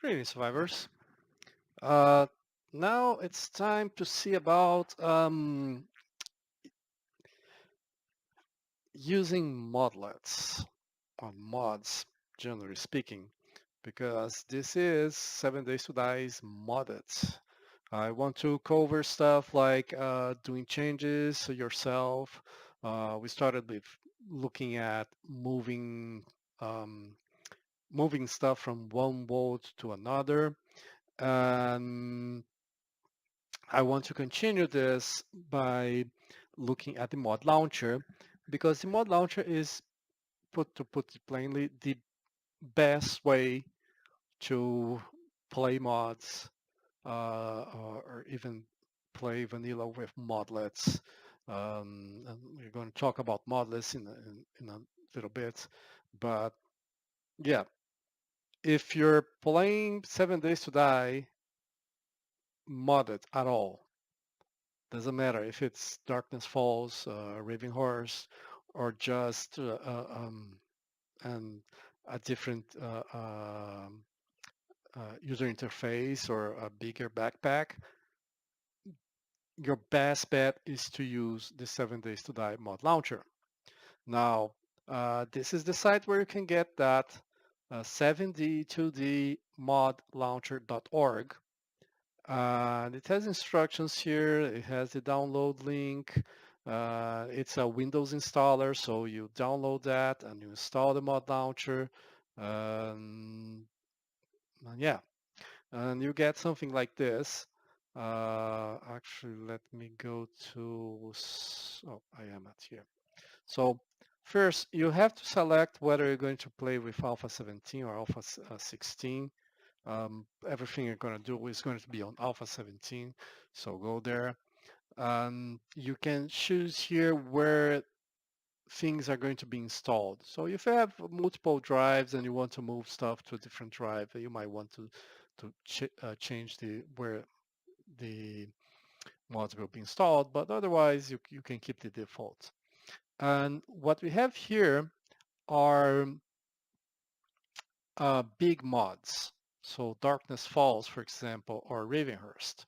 Greetings, survivors. Uh, Now it's time to see about using modlets or mods, generally speaking, because this is 7 Days to Die's modded. I want to cover stuff like doing changes yourself. We started with looking at um, moving stuff from one world to another. And I want to continue this by looking at the mod launcher because the mod launcher is, to put it plainly, the best way to play mods or even play vanilla with modlets. And we're going to talk about modlets in a little bit. But yeah, if you're playing 7 Days to Die modded at all, doesn't matter if it's Darkness Falls, Raving Horse, or just and a different user interface or a bigger backpack. Your best bet is to use the 7 Days to Die mod launcher. Now, this is the site where you can get that 7d2dmodlauncher.org. And it has instructions here. It has the download link. It's a Windows installer, so you download that and you install the mod launcher. Um, and yeah, and you get something like this. Actually, let me go to, oh, I am at here. So first, you have to select whether you're going to play with Alpha 17 or Alpha 16. Everything you're going to do is going to be on Alpha 17. So go there. You can choose here where things are going to be installed. So if you have multiple drives and you want to move stuff to a different drive, you might want to change the where the mods will be installed, but otherwise you can keep the default. And what we have here are big mods. So Darkness Falls, for example, or Ravenhurst.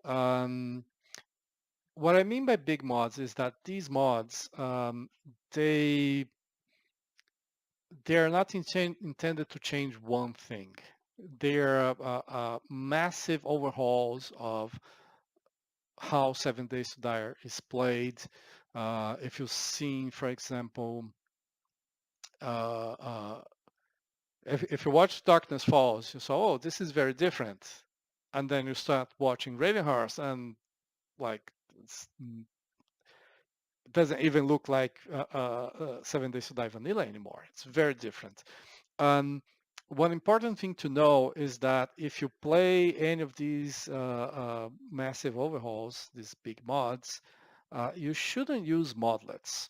Um, what I mean by big mods is that these mods, they they are not intended to change one thing. They are massive overhauls of how 7 Days to Die is played. If you've seen, for example, uh, uh, if you watch Darkness Falls, you saw, oh, this is very different. And then you start watching Ravenhearst and like, it doesn't even look like 7 Days to Die Vanilla anymore. It's very different. Um, one important thing to know is that if you play any of these massive overhauls, these big mods, you shouldn't use modlets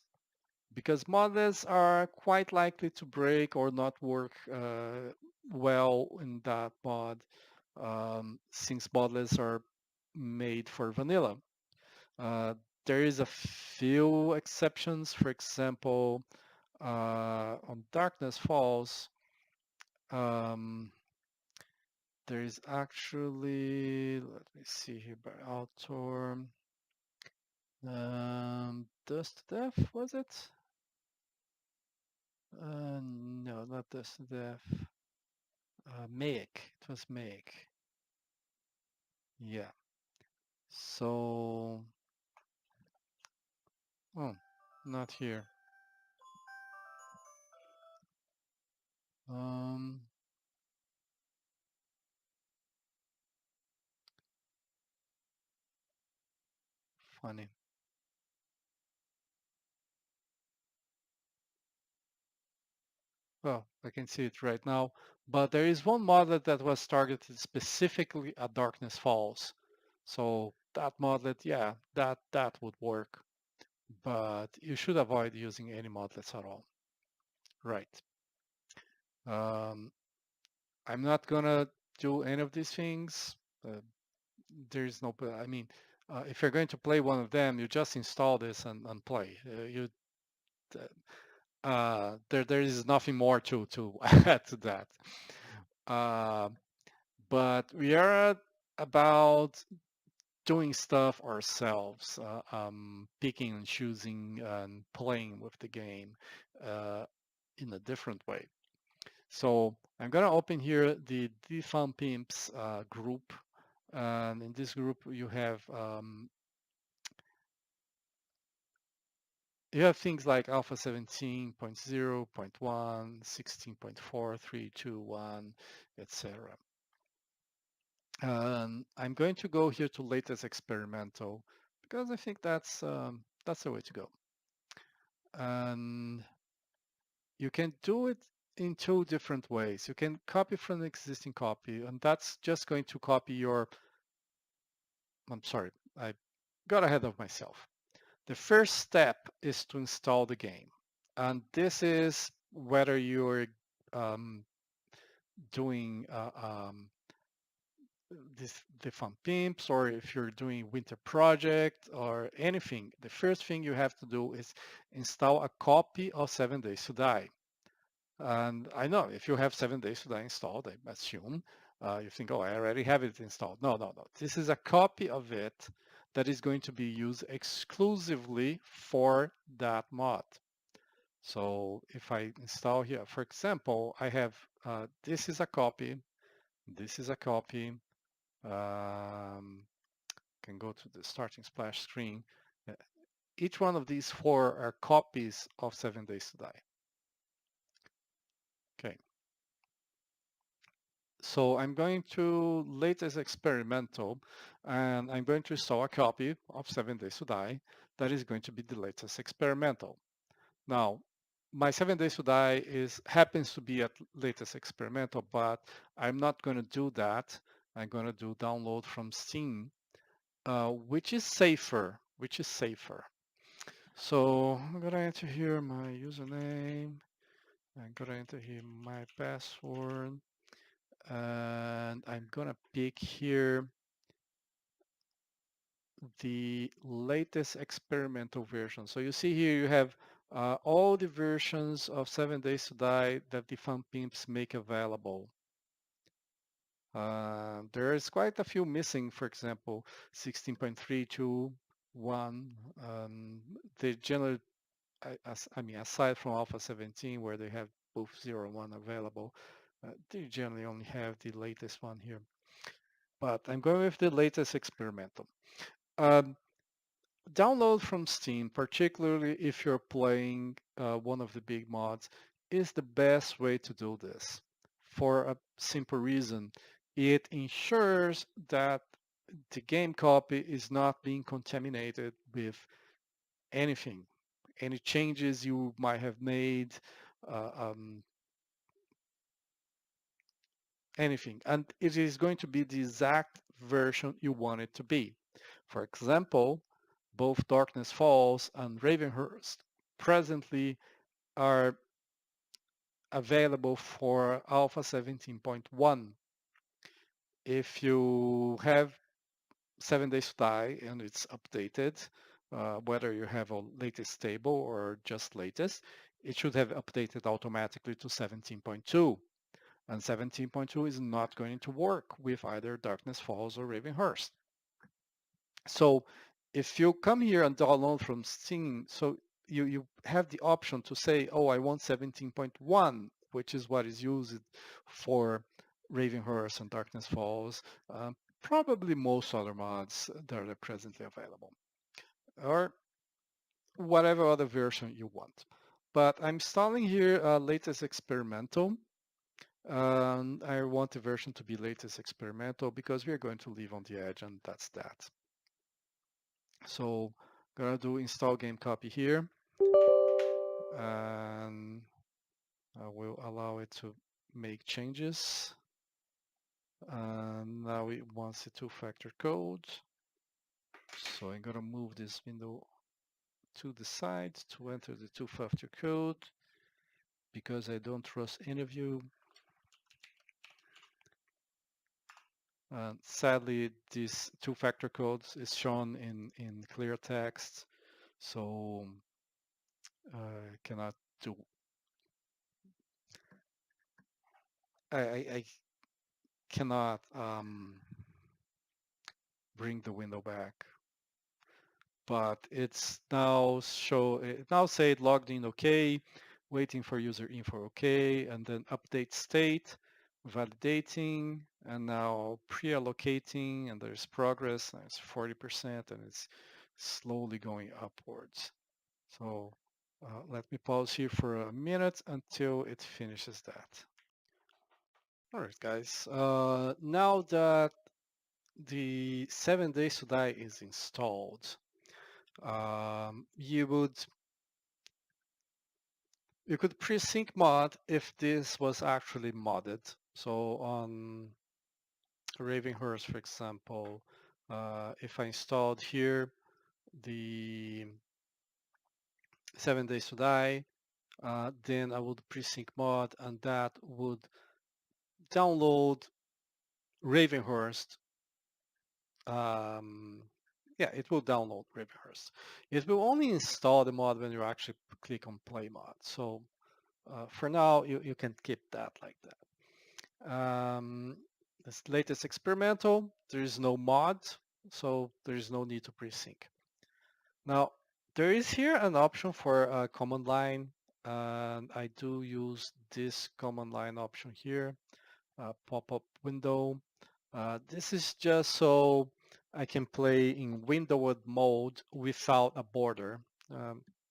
because modlets are quite likely to break or not work well in that mod since modlets are made for vanilla. Uh, there is a few exceptions. For example, on Darkness Falls, um, there is actually, let me see here by author, Dust to Death, was it? No, not Dust to Death. Make. It was Make. Yeah. So, oh, not here. Um, Funny. Well, I can see it right now. But there is one modlet that was targeted specifically at Darkness Falls. So that modlet, yeah, that would work. But you should avoid using any modlets at all. Right. Um, I'm not gonna do any of these things. There's no, I mean, if you're going to play one of them, you just install this and play. There is nothing more to add to that. Uh, but we are about doing stuff ourselves, picking and choosing and playing with the game uh, in a different way. So I'm gonna open here the Defun Pimps group, and in this group you have things like alpha 17.0, 0.1, 16.4, 3, 2, 1, etc. I'm going to go here to latest experimental because I think that's the way to go. And you can do it in two different ways. You can copy from an existing copy, and that's just going to copy your, I'm sorry, I got ahead of myself. The first step is to install the game. And this is whether you're um, doing the fun pimps, or if you're doing winter project or anything, the first thing you have to do is install a copy of 7 Days to Die. And I know if you have 7 Days to Die installed, I assume you think, oh, I already have it installed. No, no, no. This is a copy of it that is going to be used exclusively for that mod. So if I install here, for example, I have, this is a copy, this is a copy, can go to the starting splash screen. Uh, Each one of these four are copies of 7 Days to Die. Okay, so I'm going to latest experimental, and I'm going to install a copy of 7 Days to Die that is going to be the latest experimental. Now, my 7 Days to Die happens to be at latest experimental, but I'm not going to do that. I'm going to do download from Steam, which is safer, So I'm going to enter here my username. I'm going to enter here my password, and I'm going to pick here the latest experimental version. So you see here you have all the versions of 7 Days to Die that the Fun Pimps make available. There's quite a few missing, for example, 16.321. They generally, I mean, aside from Alpha 17, where they have both 0 and 1 available, they generally only have the latest one here. But I'm going with the latest experimental. Um, Download from Steam, particularly if you're playing one of the big mods, is the best way to do this for a simple reason. It ensures that the game copy is not being contaminated with anything, any changes you might have made, uh, um, anything. And it is going to be the exact version you want it to be. For example, both Darkness Falls and Ravenhurst presently are available for Alpha 17.1. If you have 7 Days to Die and it's updated, whether you have a latest stable or just latest, it should have updated automatically to 17.2. And 17.2 is not going to work with either Darkness Falls or Ravenhurst. So if you come here and download from Steam, so you have the option to say, oh, I want 17.1, which is what is used for Ravenhurst and Darkness Falls, probably most other mods that are presently available, or whatever other version you want. But I'm installing here latest experimental. I want the version to be latest experimental because we're going to live on the edge, and that's that. So gonna do install game copy here, and I will allow it to make changes. And now it wants a two-factor code. So I'm gonna move this window to the side to enter the two-factor code because I don't trust any of you. Sadly, this two-factor code is shown in clear text, so I cannot do. I cannot bring the window back. But it's now it now say it logged in okay, waiting for user info okay, and then update state, validating, and now pre-allocating, and there's progress, and it's 40%, and it's slowly going upwards. So let me pause here for a minute until it finishes that. All right, guys. Now that the 7 days to die is installed, you could pre-sync mod if this was actually modded. So on Ravenhurst, for example, if I installed here the 7 days to die, then I would pre-sync mod, and that would download Ravenhurst. Yeah, it will download Ravenhurst. It will only install the mod when you actually click on play mod. So for now, you can keep that like that. This latest experimental, there is no mod, so there is no need to pre-sync. Now, there is here an option for a command line, and I do use this command line option here, pop-up window. This is just so I can play in windowed mode without a border.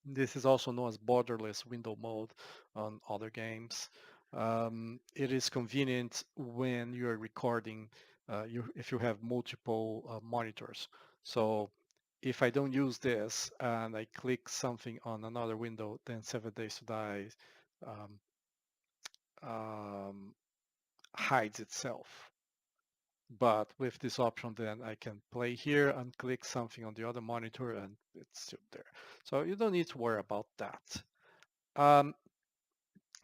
This is also known as borderless window mode on other games. It is convenient when you're recording, if you have multiple monitors. So if I don't use this and I click something on another window, then 7 Days to Die um, um, hides itself. But with this option, then I can play here and click something on the other monitor and it's still there. So you don't need to worry about that.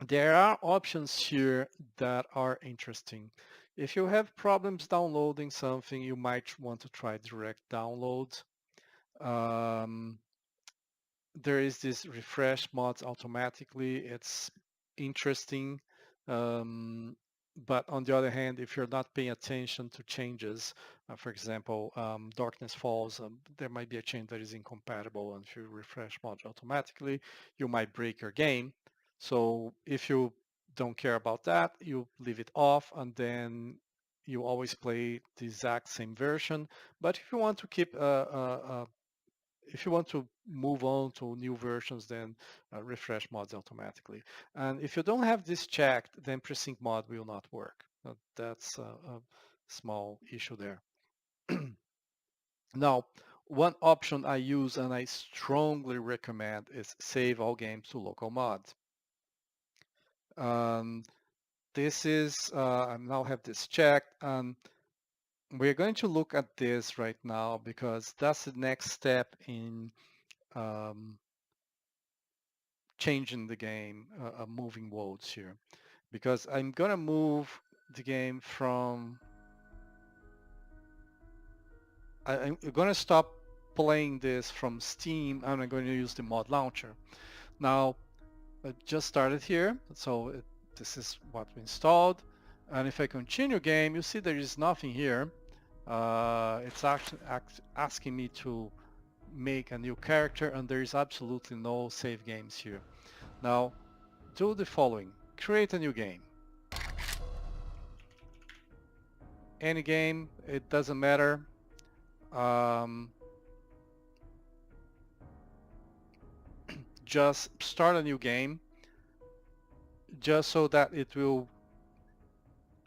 There are options here that are interesting. If you have problems downloading something, you might want to try direct download. There is this refresh mods automatically. It's interesting. But on the other hand, if you're not paying attention to changes, for example, Darkness Falls, there might be a change that is incompatible, and if you refresh mods automatically, you might break your game. So if you don't care about that, you leave it off, and then you always play the exact same version. But if you want to keep if you want to move on to new versions, then refresh mods automatically. And if you don't have this checked, then pre-sync mod will not work. That's a small issue there. Now, one option I use and I strongly recommend is save all games to local mods. This is, I now have this checked. We're going to look at this right now because that's the next step in changing the game, moving worlds here, because I'm gonna move the game from, I'm gonna stop playing this from Steam and I'm going to use the mod launcher. Now, I just started here, so this is what we installed. And if I continue game, you see there is nothing here. It's actually asking me to make a new character and there is absolutely no save games here. Now, do the following. Create a new game. Any game, it doesn't matter. Just start a new game just so that it will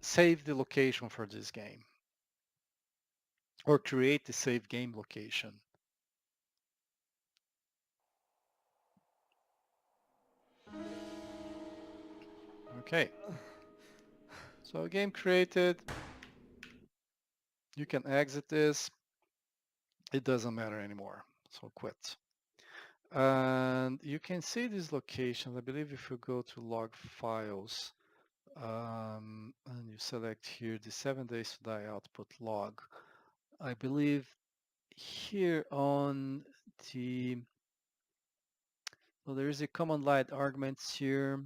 save the location for this game or create the save game location. Okay, so game created, you can exit this, it doesn't matter anymore, so quit. And you can see these locations. I believe if you go to log files and you select here the 7 days to die output log, I believe here on the, well, there is a command line arguments here,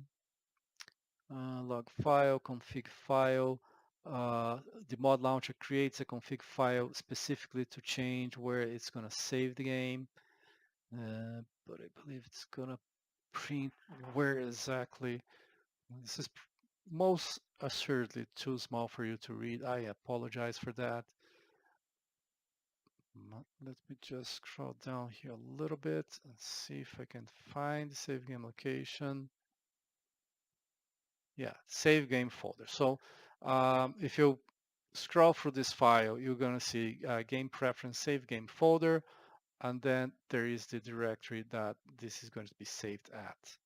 log file, config file. the mod launcher creates a config file specifically to change where it's going to save the game. But I believe it's going to print where exactly. This is most assuredly too small for you to read. I apologize for that. Let me just scroll down here a little bit and see if I can find the save game location. Yeah, save game folder. So if you scroll through this file, you're going to see game preference save game folder, and then there is the directory that this is going to be saved at.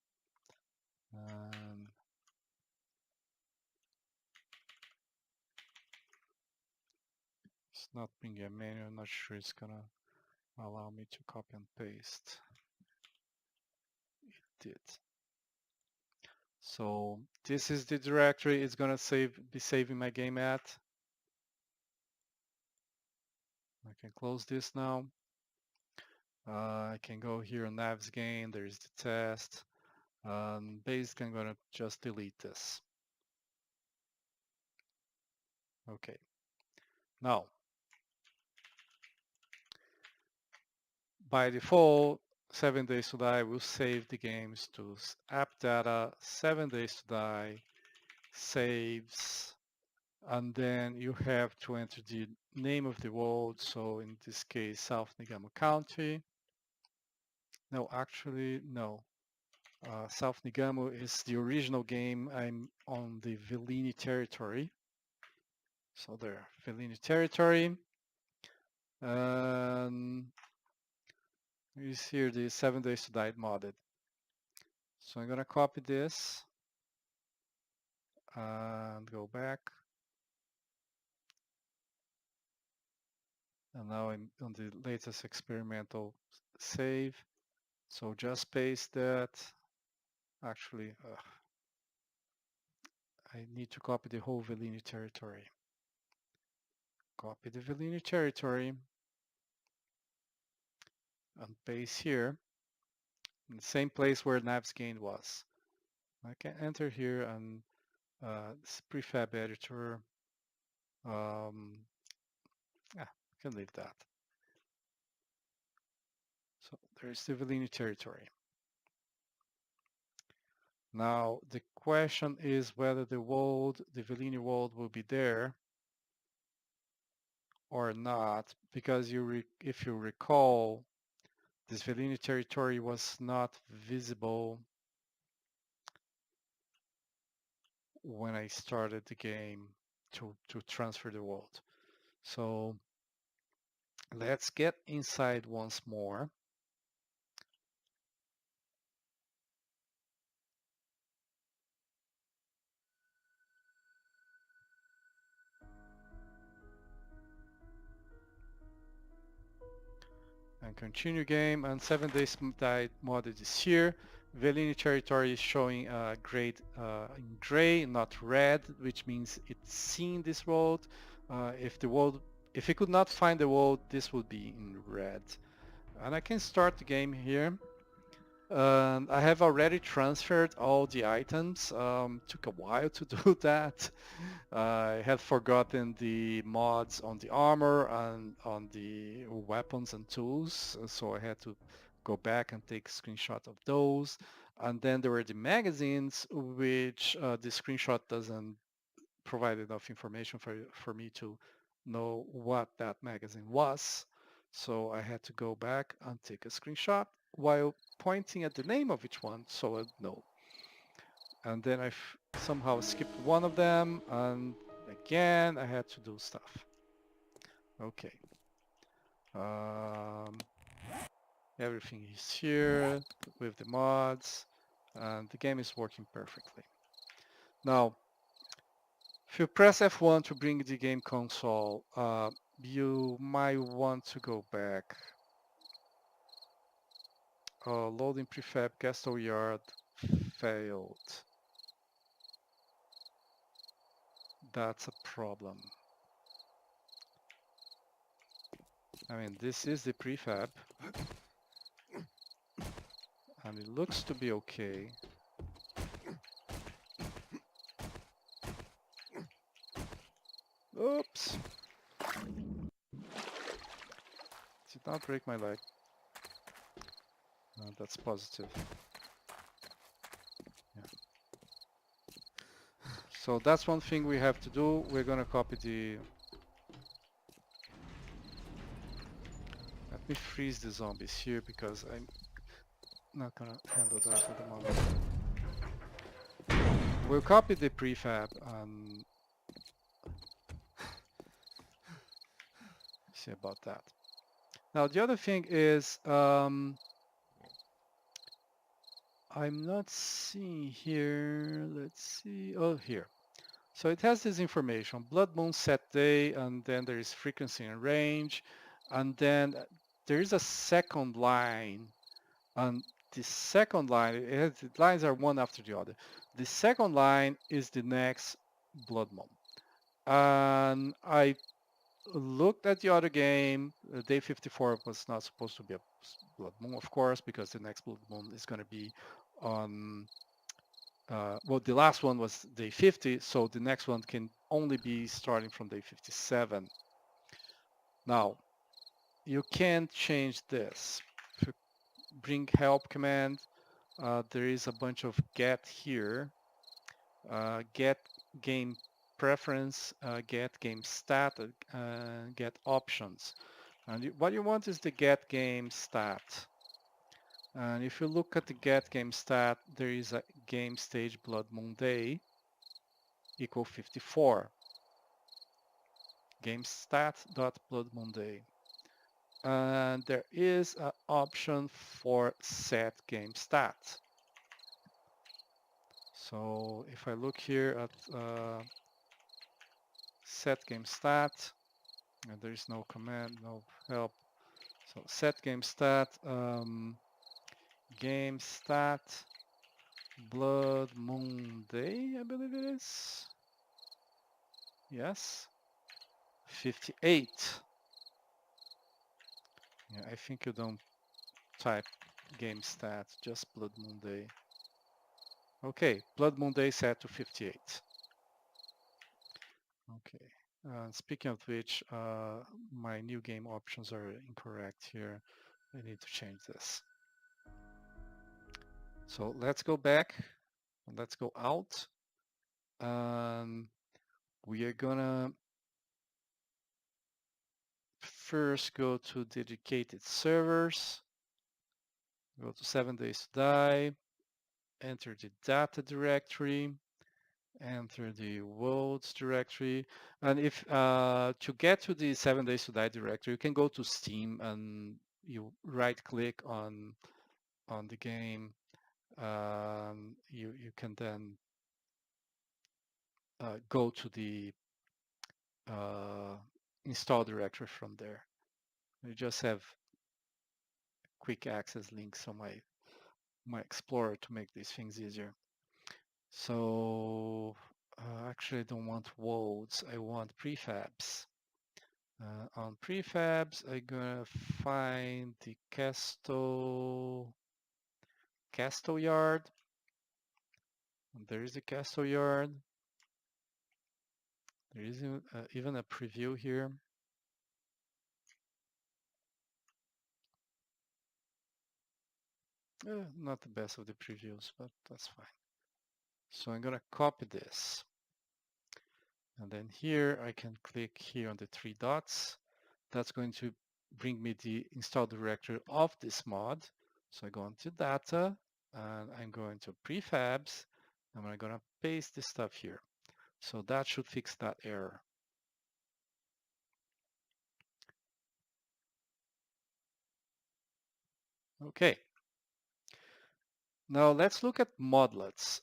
It's not being a menu. I'm not sure it's going to allow me to copy and paste. It did. So this is the directory it's going to be saving my game at. I can close this now. I can go here on navs game. There's the test. Basically, I'm going to just delete this. Okay. Now, by default, 7 Days to Die will save the games to app data, 7 Days to Die, saves, and then you have to enter the name of the world. So in this case, South Nagamo County. No, actually, no. South Nagamo is the original game. I'm on the Villini territory. So there, Villini territory. You see here the 7 Days to Die modded. So I'm gonna copy this and go back. And now I'm on the latest experimental save. So just paste that. Actually, I need to copy the whole Villini territory. Copy the Villini territory and paste here in the same place where navsgain was. I can enter here and this prefab editor. Yeah, I can leave that. So there's the Villini territory. Now the question is whether the Villini world will be there or not, because if you recall, this Villini territory was not visible when I started the game to transfer the world. So let's get inside once more. And continue game, and 7 Days Die modded is here. Villini territory is showing in gray, not red, which means it's seen this world. If it could not find the world, this would be in red. And I can start the game here. I have already transferred all the items. Took a while to do that. I had forgotten the mods on the armor and on the weapons and tools, so I had to go back and take a screenshot of those. And then there were the magazines, which the screenshot doesn't provide enough information for me to know what that magazine was. So I had to go back and take a screenshot while pointing at the name of each one so I'd know. And then I somehow skipped one of them, and again I had to do stuff. Okay. Everything is here with the mods, and the game is working perfectly. Now, if you press F1 to bring the game console, you might want to go back. Loading prefab castle yard failed. That's a problem. I mean, this is the prefab, and it looks to be okay. Oops. Did not break my leg. That's positive. Yeah. So that's one thing we have to do. We're gonna copy the... Let me freeze the zombies here because I'm not gonna handle that at the moment. We'll copy the prefab and see about that. Now the other thing is I'm not seeing here. Let's see. Oh, here. So it has this information: blood moon, set day, and then there is frequency and range, and then there is a second line. And the second line, the lines are one after the other. The second line is the next blood moon. And I looked at the other game. Day 54 was not supposed to be a blood moon, of course, because the next blood moon is going to be on well, the last one was day 50, so the next one can only be starting from day 57. Now, you can't change this. If you bring help command, there is a bunch of get here, get game preference, get game stat, get options. And what you want is the get game stat. And if you look at the get game stat, there is a game stage blood moon day equal 54. Game stat dot blood moon day. And there is an option for set game stat. So if I look here at set game stat, and there is no command, no help. So set game stat, game stat, blood moon day, I believe it is. Yes, 58. Yeah, I think you don't type game stat, just blood moon day. Okay, blood moon day set to 58. Okay. Speaking of which, my new game options are incorrect here. I need to change this. So let's go back. Let's go out. We are gonna first go to dedicated servers. Go to 7 Days to Die. Enter the data directory. Enter the worlds directory. And if to get to the 7 Days to Die directory, you can go to Steam and you right click on the game. You can then go to the install directory from there. You just have quick access links on my Explorer to make these things easier. So actually I don't want worlds, I want prefabs. On prefabs, I'm gonna find the Castle Yard. There is a Castle Yard. There is even a preview here. Not the best of the previews, but that's fine. So I'm gonna copy this. And then here I can click here on the three dots. That's going to bring me the install directory of this mod. So I go into data and I'm going to prefabs and I'm going to paste this stuff here. So that should fix that error. Okay. Now let's look at modlets.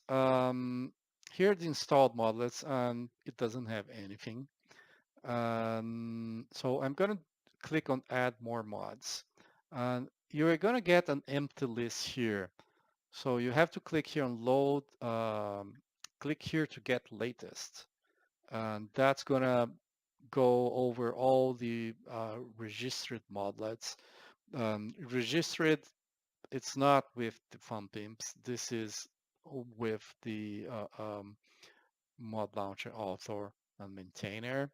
Here the installed modlets and it doesn't have anything. So I'm going to click on add more mods. And you're going to get an empty list here. So you have to click here on load, click here to get latest. And that's going to go over all the registered modlets. Registered, it's not with the fun pimps. This is with the mod launcher author and maintainer.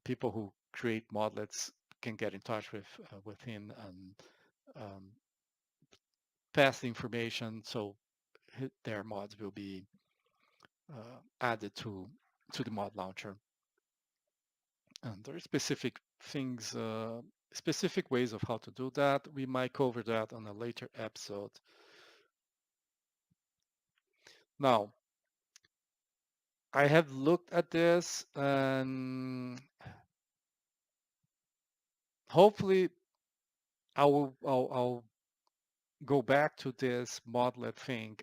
People who create modlets can get in touch with him and um, pass the information, so their mods will be added to the mod launcher. And there are specific things, specific ways of how to do that. We might cover that on a later episode. Now, I have looked at this, and hopefully I'll go back to this modlet thing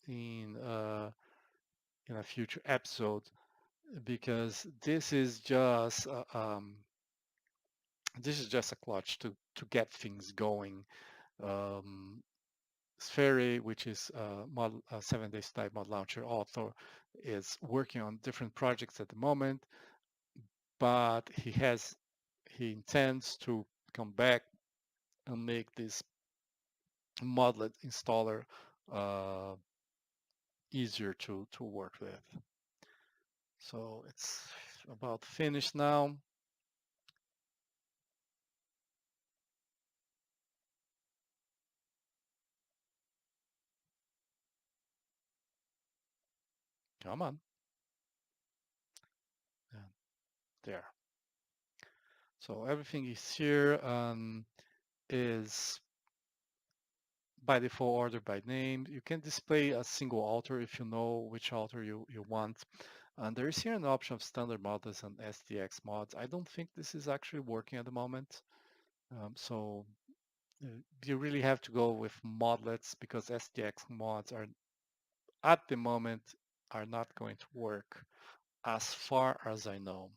in in a future episode, because this is just a clutch to get things going. Um, Sferi, which is 7 Days Type Mod Launcher author, is working on different projects at the moment, but he intends to come back and make this modlet installer uh, easier to work with. So it's about finished now. Come on. And there. So everything is here is by default ordered by name. You can display a single author if you know which author you want. And there is here an option of standard models and SDX mods. I don't think this is actually working at the moment. So you really have to go with modlets, because SDX mods are at the moment are not going to work as far as I know.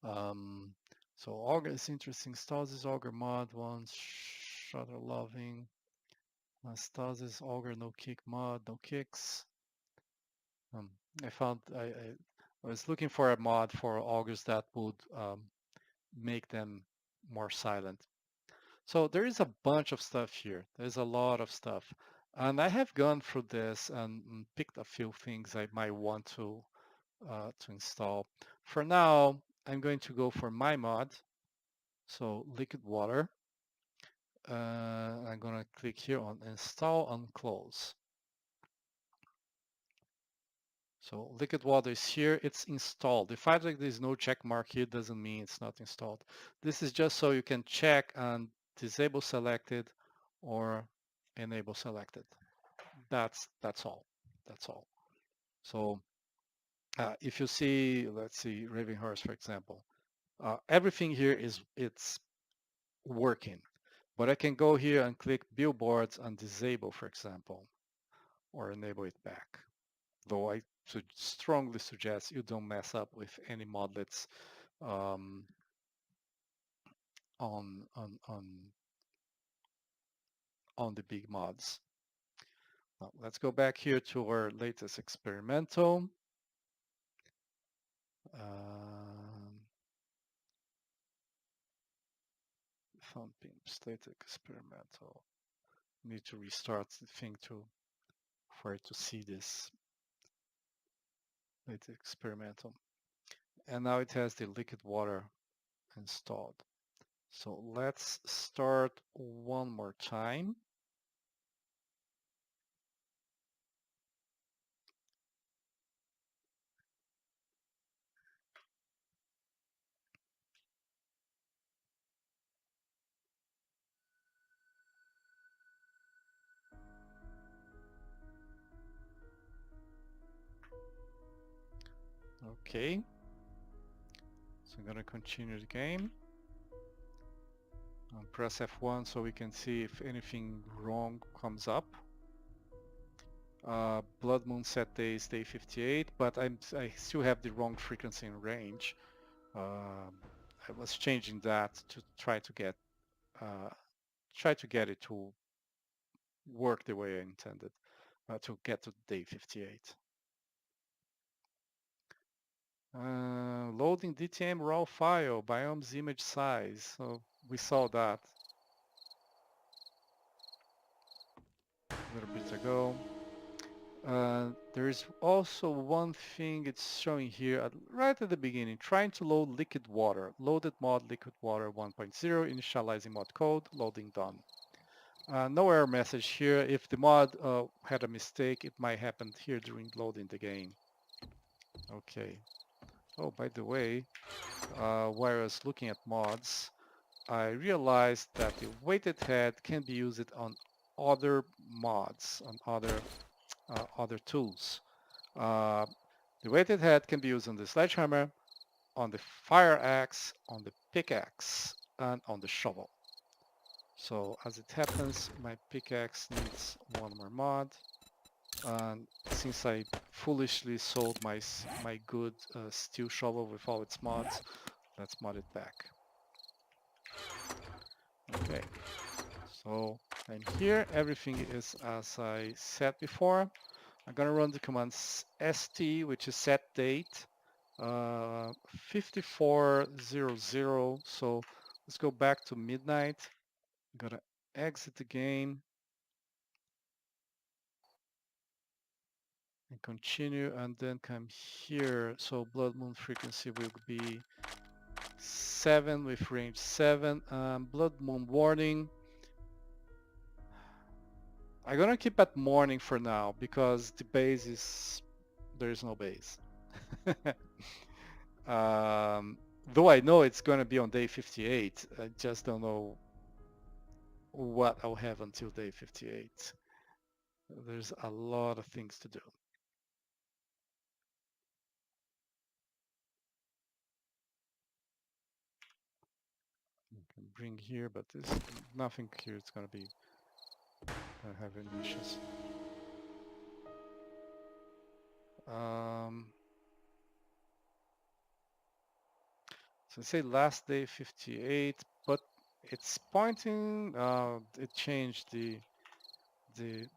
Um, so Augur is interesting. Stasis Augur mod once Shutter Loving. Stasis Augur no kick mod, no kicks. Um, I found I was looking for a mod for augurs that would make them more silent. So there is a bunch of stuff here. There's a lot of stuff. And I have gone through this and picked a few things I might want to install. For now, I'm going to go for my mod. So liquid water. I'm going to click here on install and close. So liquid water is here, it's installed. The fact that there's no check mark here doesn't mean it's not installed. This is just so you can check and disable selected or enable selected. That's all. That's all. So if you see, let's see, Raving Horse, for example, everything here it's working. But I can go here and click billboards and disable, for example, or enable it back. Though I strongly suggest you don't mess up with any modlets um, on on on on the big mods. Now, let's go back here to our latest experimental. Found pin static experimental. Need to restart the thing for it to see this latest experimental. And now it has the liquid water installed. So let's start one more time. Okay. So I'm gonna continue the game. Press F1 so we can see if anything wrong comes up. Blood Moon set day is day 58, but I still have the wrong frequency and range. I was changing that to try to get it to work the way I intended, to get to day 58. Loading DTM raw file, biomes image size. So we saw that a little bit ago. There is also one thing it's showing here right at the beginning, trying to load liquid water. Loaded mod liquid water 1.0, initializing mod code, loading done. No error message here. If the mod had a mistake, it might happen here during loading the game. Okay. Oh, by the way, while I was looking at mods, I realized that the weighted head can be used on other mods, on other tools. Uh, the weighted head can be used on the sledgehammer, on the fire axe, on the pickaxe, and on the shovel. So as it happens, my pickaxe needs one more mod. And since I foolishly sold my good steel shovel with all its mods, let's mod it back. Okay, so and here everything is as I said before. I'm gonna run the command st, which is set date, 5400. So let's go back to midnight. I'm gonna exit the game and continue, and then come here. So blood moon frequency will be 7 with range 7. Blood moon warning. I'm gonna keep at morning for now because the base is there is no base. um, though I know it's gonna be on day 58, I just don't know what I'll have until day 58. There's a lot of things to do. You can bring here, but there's nothing here. It's gonna be have any issues. So say last day 58, but it's pointing. It changed the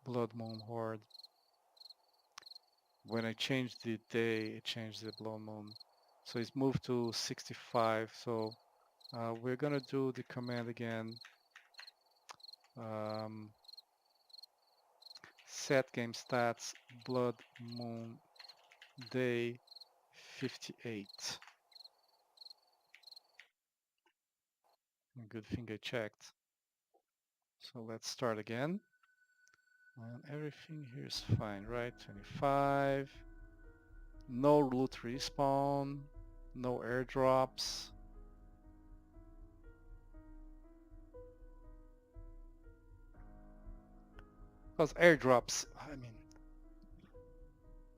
blood moon horde. When I changed the day, it changed the blood moon. So it's moved to 65. So we're gonna do the command again. Set game stats blood moon day 58. Good thing I checked. So let's start again. And everything here is fine, right? 25. No loot respawn. No airdrops. Because airdrops, I mean,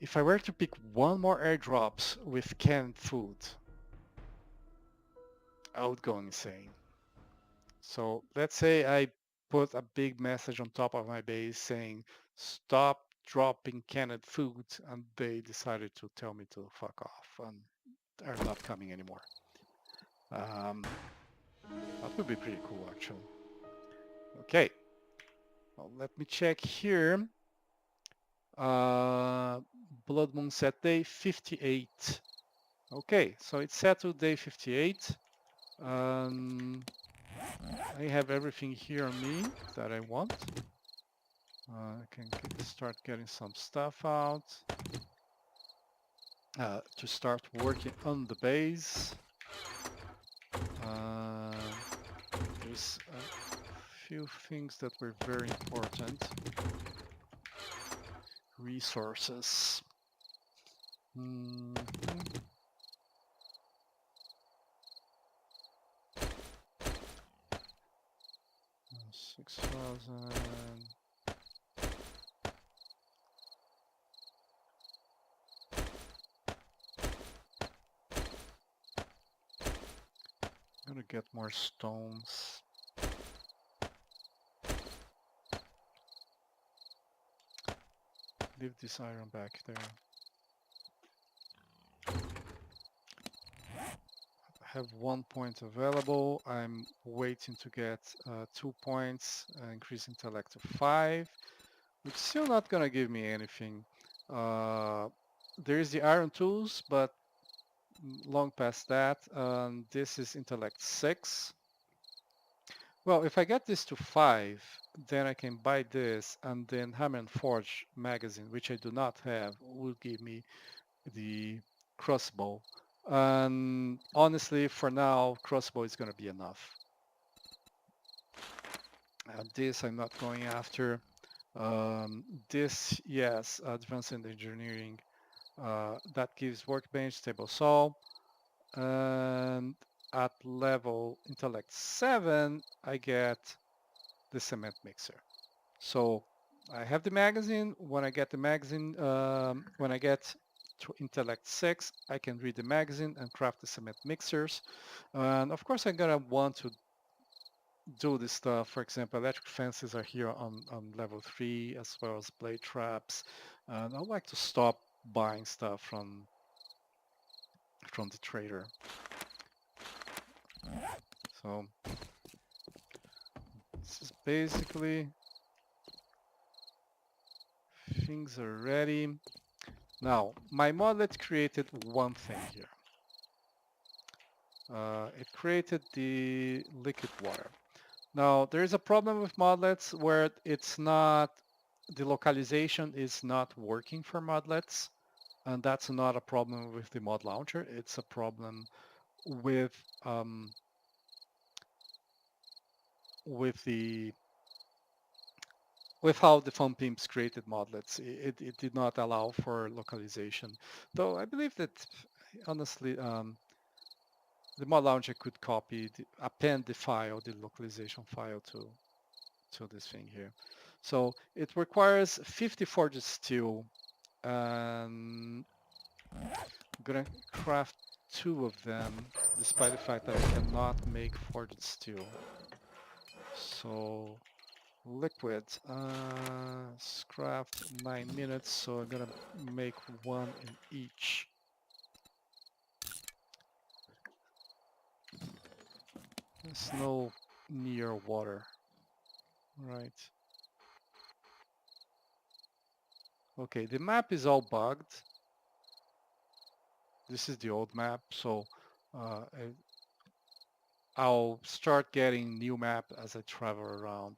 if I were to pick one more airdrops with canned food, I would go insane. So let's say I put a big message on top of my base saying, stop dropping canned food, and they decided to tell me to fuck off and are not coming anymore. That would be pretty cool, actually. Okay, well, let me check here. Blood Moon set day 58. Okay, so it's set to day 58. I have everything here on me that I want. I can start getting some stuff out to start working on the base. There's a few things that were very important. Resources. 6,000. I'm gonna get more stones. Leave this iron back there. I have 1 point available. I'm waiting to get 2 points, increase intellect to 5, which is still not gonna give me anything. There is the iron tools, but long past that. This is intellect 6. Well, if I get this to 5, then I can buy this, and then Hammer and Forge magazine, which I do not have, will give me the crossbow. And honestly, for now, crossbow is going to be enough. This I'm not going after. This, yes, advanced engineering. That gives workbench, table saw, and at level intellect 7, I get the cement mixer. So I have the magazine. When I get the magazine, when I get to intellect 6, I can read the magazine and craft the cement mixers. And of course, I'm gonna want to do this stuff. For example, electric fences are here on level 3, as well as blade traps. And I'd like to stop buying stuff from the trader. So this is basically things are ready. Now, my modlet created one thing here. It created the liquid water. Now, there is a problem with modlets where the localization is not working for modlets, and that's not a problem with the mod launcher. It's a problem with um, with the with how the Fun Pimps created modlets. It did not allow for localization, though I believe that honestly the mod launcher could append the file, the localization file to this thing here. So it requires 50 forged steel, and I'm gonna craft 2 of them, despite the fact that I cannot make forged steel. So liquid, craft 9 minutes, so I'm gonna make 1 in each. There's no near water, right? Okay, the map is all bugged. This is the old map, so I'll start getting new map as I travel around.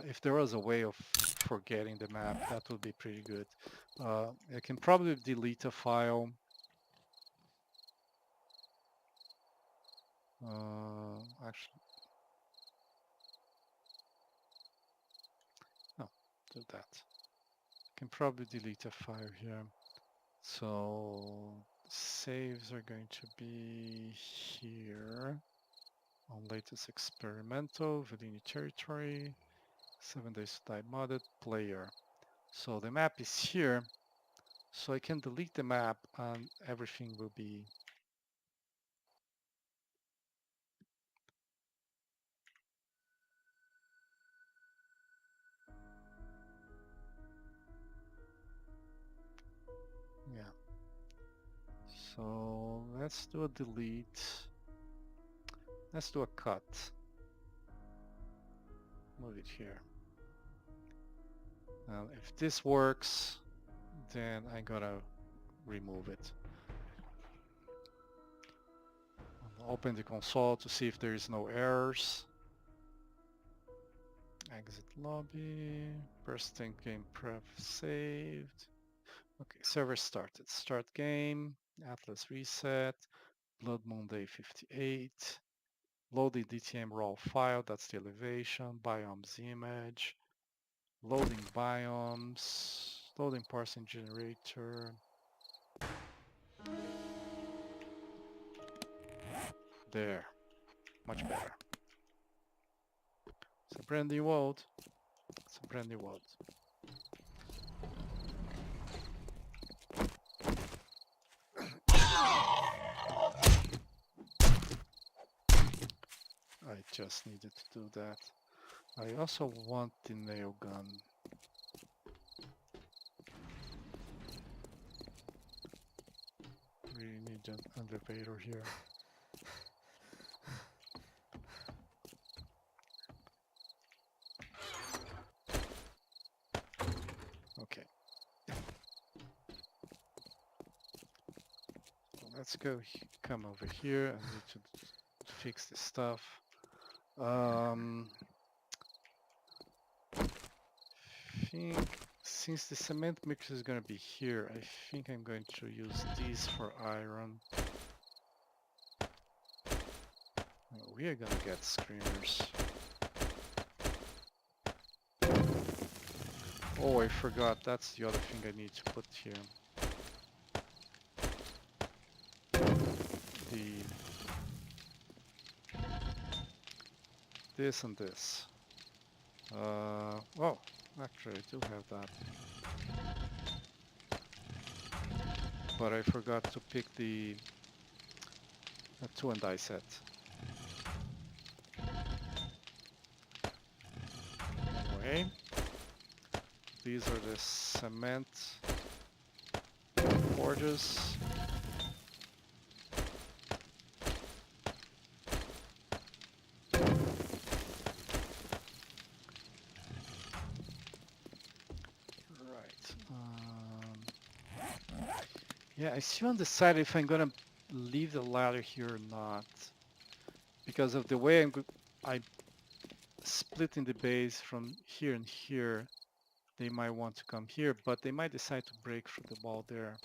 If there was a way of forgetting the map, that would be pretty good. I can probably delete a file. Actually, no, do that. I can probably delete a file here. So saves are going to be here on latest experimental, Villini territory, 7 days to die modded, player. So the map is here. So I can delete the map and everything will be yeah. So let's do a delete. Let's do a cut. Move it here. Now if this works, then I gotta remove it. I'll open the console to see if there is no errors. Exit lobby. Persistent game pref saved. Okay, server started. Start game. Atlas reset. Blood Moon Day 58. Loading DTM raw file, that's the elevation. Biomes image. Loading biomes. Loading parsing generator. There. Much better. It's a brand new world. It's a brand new world. I just needed to do that. I also want the nail gun. Really need an elevator here. Okay. Let's go, come over here. I need to fix this stuff. think since the cement mix is going to be here, I think I'm going to use these for iron. We are going to get screamers. Oh, I forgot. That's the other thing I need to put here. This and this. Oh, actually I do have that. But I forgot to pick the tool and die set. Anyway, these are the cement forges. Right. Yeah, I still undecided if I'm gonna leave the ladder here or not, because of the way I'm splitting the base from here and here. They might want to come here, but they might decide to break through the wall there.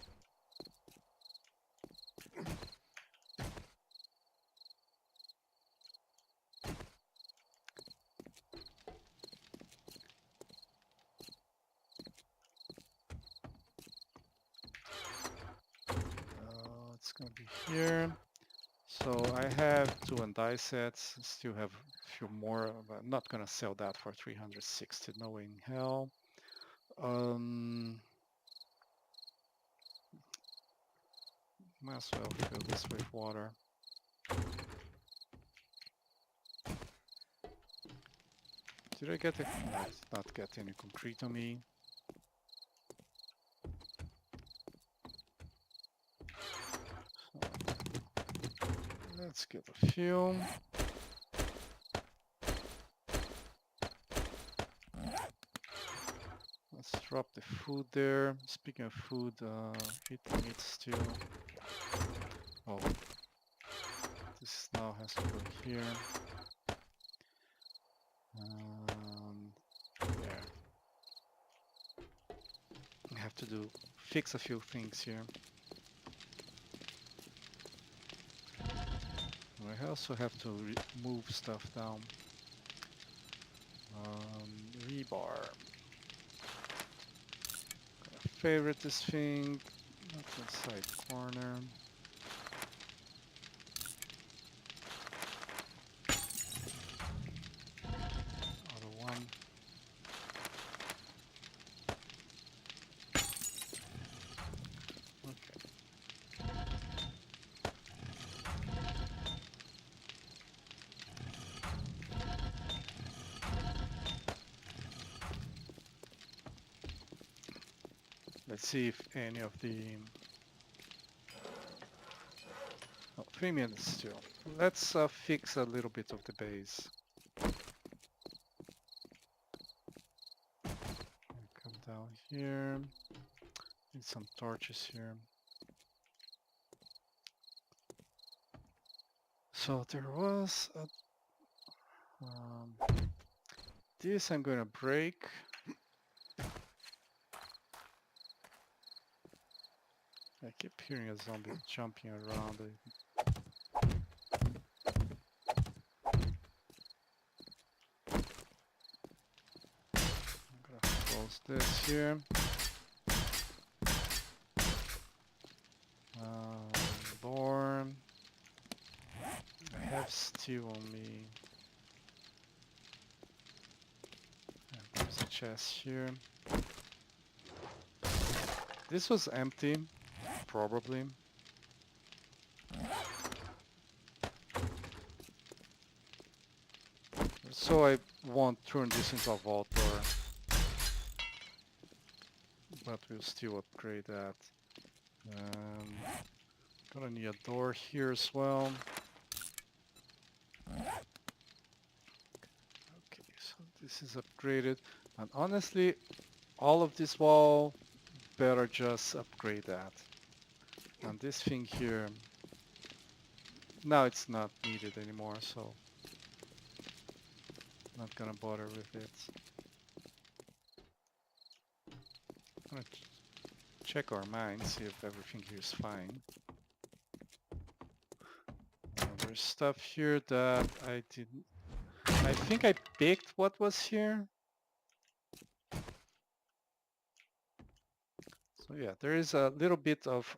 It's gonna be here. So I have two and die sets. Still have a few more, but I'm not gonna sell that for 360. No way in hell. Might as well fill this with water. Did I get it? No, I did not get any concrete on me. So let's get a few. Let's drop the food there. Speaking of food, eating it still. Oh, this now has to go here. There. I have to fix a few things here. I also have to move stuff down. Rebar. Gonna favorite this thing. That's inside corner. Other one. Okay. Let's see if any of the... Oh, 3 minutes still. Let's fix a little bit of the base. Come down here. Need some torches here. So there was a... this I'm gonna break. I keep hearing a zombie jumping around. I'm gonna close this here. Door. I have steel on me. And there's a chest here. This was empty, probably. So I won't turn this into a vault door. But we'll still upgrade that. Gonna need a door here as well. Okay, so this is upgraded. And honestly, all of this wall, better just upgrade that. And this thing here, now it's not needed anymore, so not gonna bother with it. I'm gonna check our mine, see if everything here is fine. There's stuff here that I didn't... I think I picked what was here. So yeah, there is a little bit of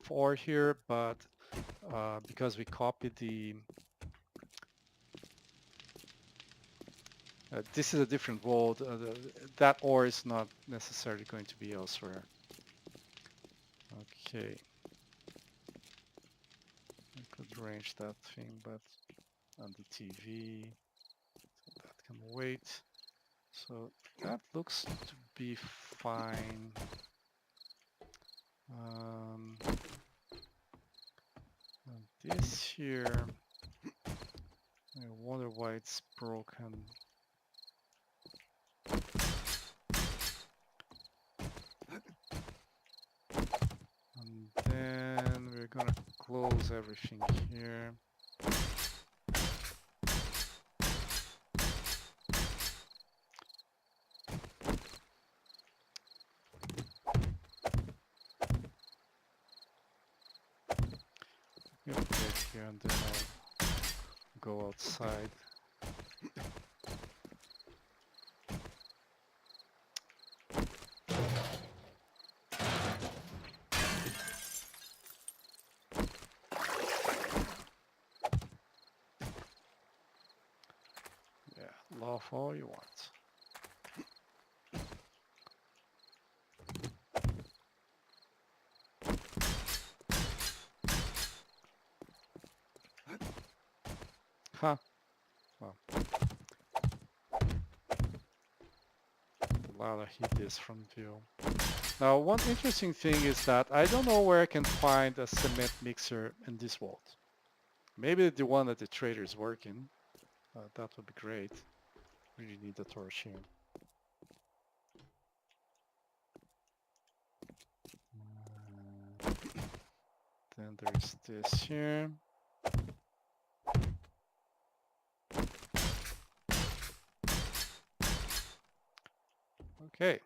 ore here, but because we copied the... this is a different world. That ore is not necessarily going to be elsewhere. Okay. I could range that thing, but on the TV, so that can wait. So that looks to be fine. And this here, I wonder why it's broken. And then we're gonna close everything here. Gonna put it here and then I'll go outside. Yeah, laugh all you want. Huh. Well, the ladder hit this from view. Now, one interesting thing is that I don't know where I can find a cement mixer in this world. Maybe the one that the trader is working. That would be great. Really need a torch here. Then there's this here. Okay.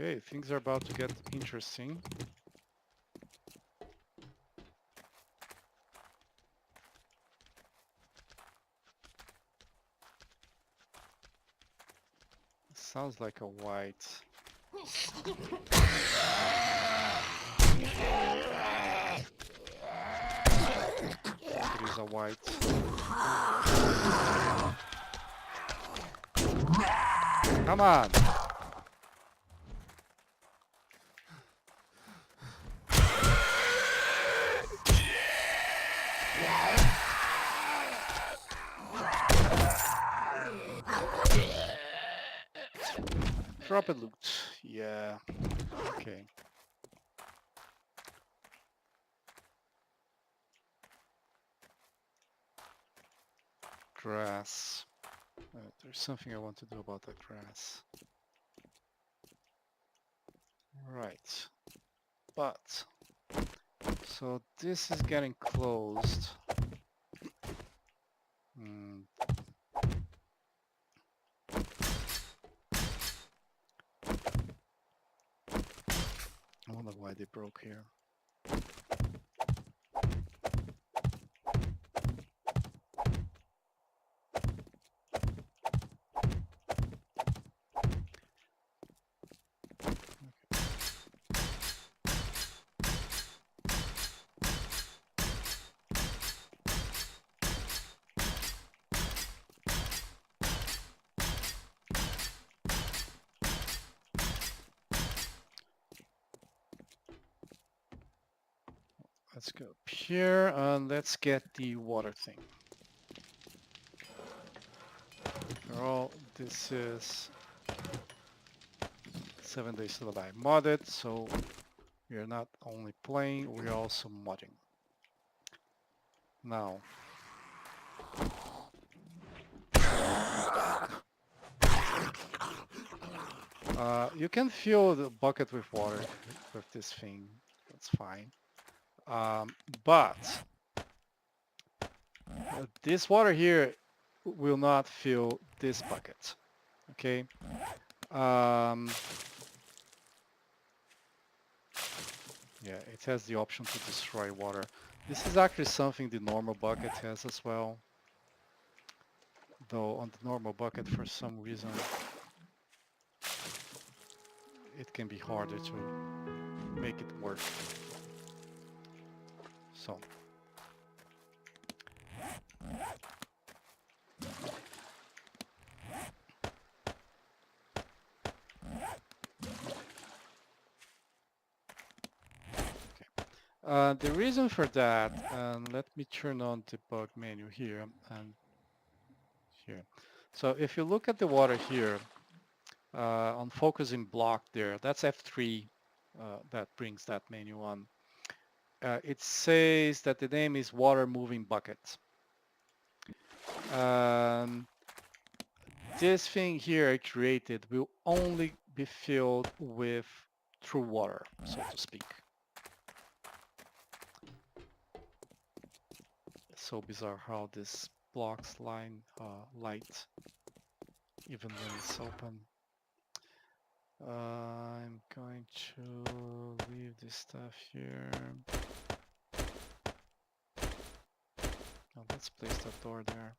Okay, things are about to get interesting. Sounds like a white. It is a white. Come on! Drop a loot. Yeah. Okay. Grass. There's something I want to do about that grass. Right. But so this is getting closed. I wonder why they broke here. Let's go up here and let's get the water thing. Girl, this is 7 days till I modded, so we are not only playing, we are also modding. Now, you can fill the bucket with water with this thing. That's fine. But this water here will not fill this bucket. Okay. Um, yeah, it has the option to destroy water. This is actually something the normal bucket has as well. Though on the normal bucket, for some reason, it can be harder to make it work. So. The reason for that, let me turn on the debug menu here and here. So if you look at the water here, on focusing block there, that's F3 that brings that menu on. It says that the name is water moving bucket. This thing here I created will only be filled with true water, so to speak. It's so bizarre how this blocks line light even when it's open. I'm going to leave this stuff here. Now let's place that door there.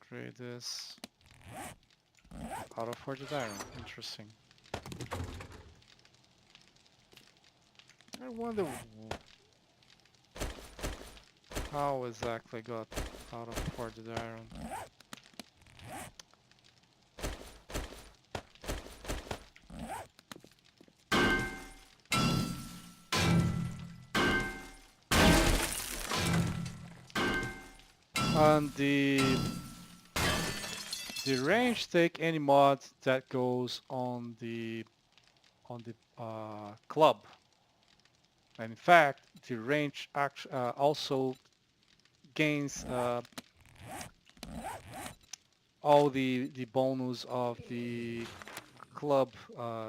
Upgrade this. Out of forged iron. Interesting. I wonder how exactly I got out of forged iron. And the range take any mod that goes on the club. And in fact, the range also gains all the bonus of the club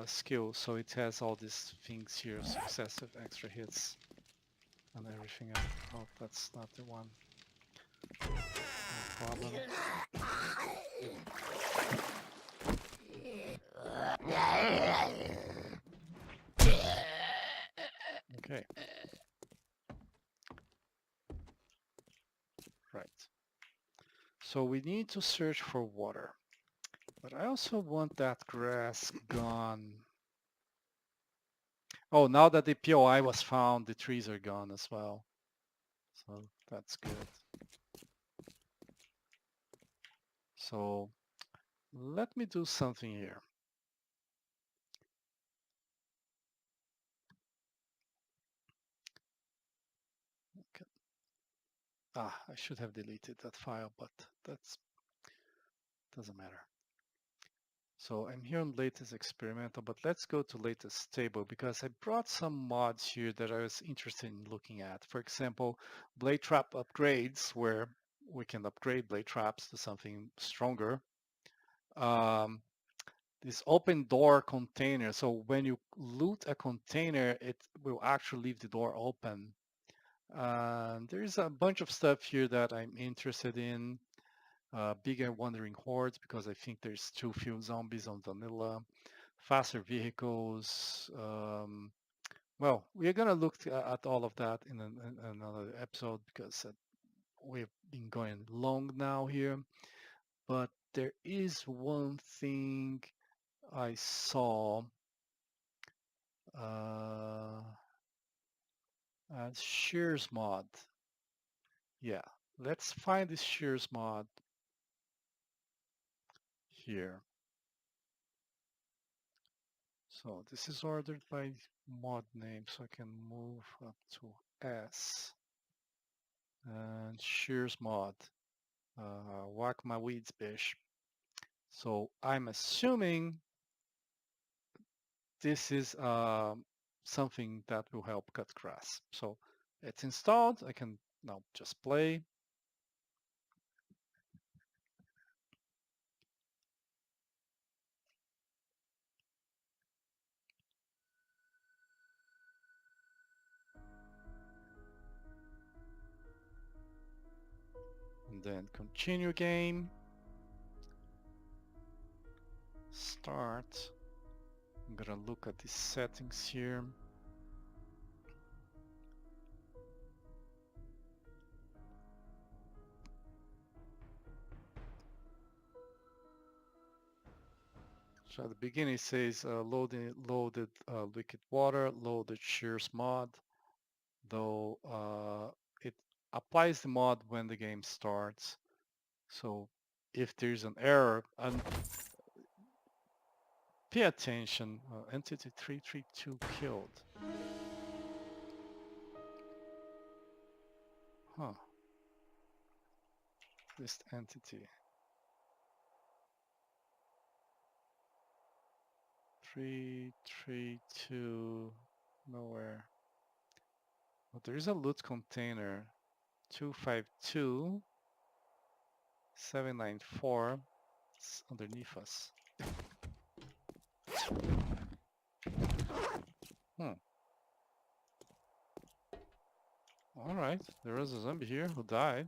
skill. So it has all these things here, successive extra hits and everything else. Oh, that's not the one. No problem. Okay. Right. So we need to search for water. But I also want that grass gone. Oh, now that the POI was found, the trees are gone as well. So that's good. So let me do something here. Okay. I should have deleted that file, but that's doesn't matter. So I'm here on latest experimental, but let's go to latest stable because I brought some mods here that I was interested in looking at. For example, blade trap upgrades where we can upgrade blade traps to something stronger. This open door container. So when you loot a container, it will actually leave the door open. There's a bunch of stuff here that I'm interested in. Bigger wandering hordes because I think there's too few zombies on vanilla. Faster vehicles. Well, we're gonna look at all of that in another episode because we've been going long now here. But there is one thing I saw Shears Mod. Yeah, let's find this Shears Mod here. So this is ordered by mod name, so I can move up to S. and Shears Mod. Whack my weeds, bish. So I'm assuming this is something that will help cut grass. So it's installed. I can now just play. And then continue game. Start. I'm gonna look at the settings here. So at the beginning it says loaded liquid water, loaded Shears Mod, though it applies the mod when the game starts. So if there's an error, and pay attention, entity 332 killed. Huh, list entity. 332, nowhere. But there is a loot container, 252 794. It's underneath us. Alright, there was a zombie here who died.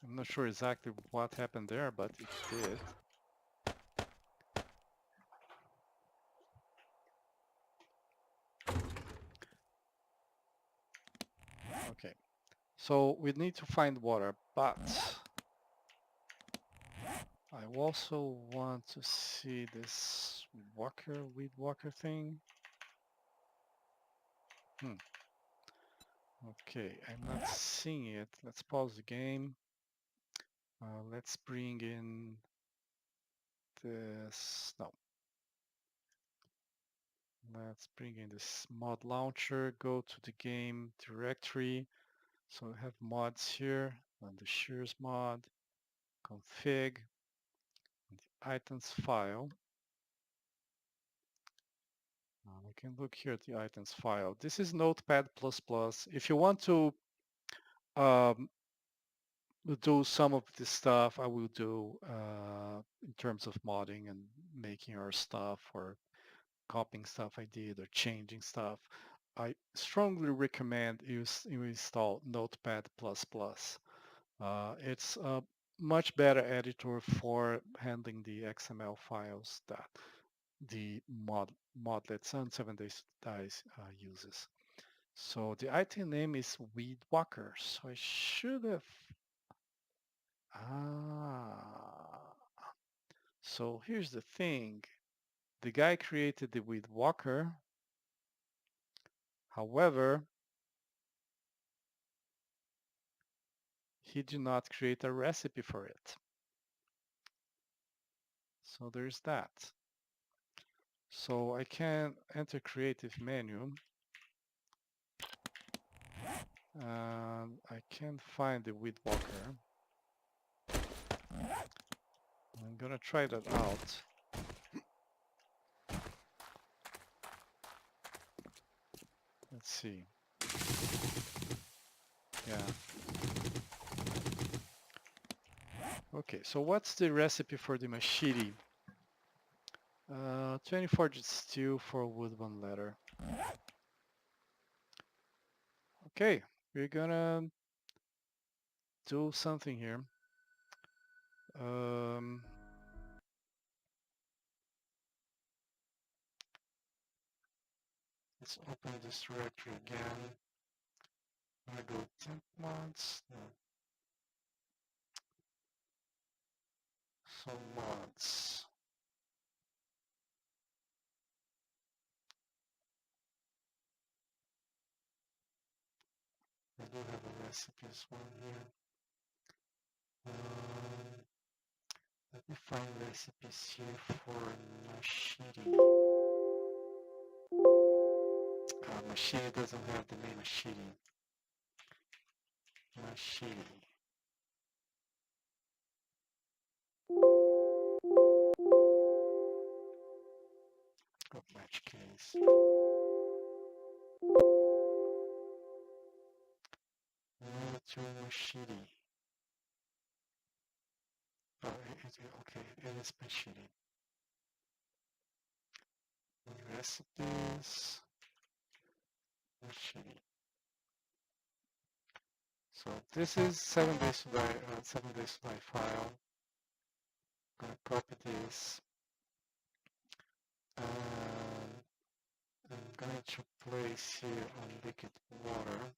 I'm not sure exactly what happened there, but it did. Okay, so we need to find water, but I also want to see this weed walker thing. Okay, I'm not seeing it. Let's pause the game. Let's bring in this. No. Let's bring in this mod launcher. Go to the game directory. So we have mods here on the Shears mod, config, the items file. We can look here at the items file. This is Notepad++. If you want to um, do some of the stuff I will do in terms of modding and making our stuff or copying stuff I did or changing stuff, I strongly recommend you install Notepad++. It's a much better editor for handling the XML files that the Modlets and 7 Days Dice uses. So the item name is Weed Walker. So I should have... So here's the thing. The guy created the Weed Walker. However, he did not create a recipe for it. So there's that. So I can enter creative menu and I can't find the Weed Walker. I'm gonna try that out. Let's see. Yeah. Okay, so what's the recipe for the machete? 24 steel for wood 1 letter. Okay, we're gonna do something here. Let's open this directory again. I'm gonna go temp mods. So mods. I do have a recipes one here. Let me find recipes here for machete. Machete doesn't have the name machete. machine. Go match case. Move to machine. Oh, okay, it is machine. Recipes, machine. So this is 7 days to die, 7 days to die file. I'm gonna copy this. I'm going to place here on liquid water.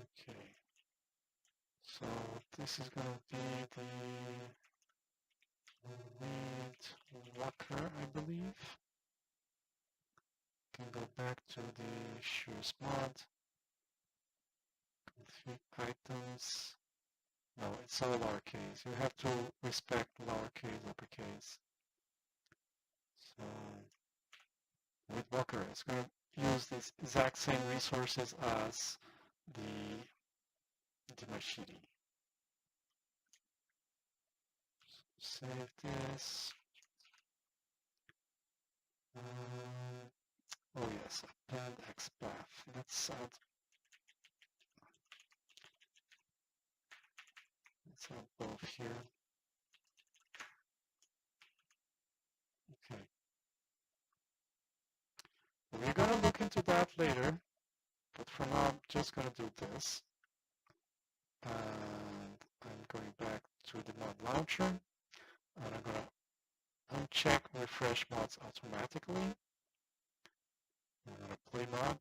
Okay. So this is gonna be the lead walker, I believe. Can go back to the Shears Mod. Config items. No, it's all lowercase. You have to respect lowercase, uppercase. So with walker, it's gonna use this exact same resources as the machine. Save this. Oh yes, append XPath. Let's add both here. Okay. We're gonna look into that later, but for now I'm just gonna do this. And I'm going back to the mod launcher, and I'm gonna uncheck refresh mods automatically. I'm gonna play mod.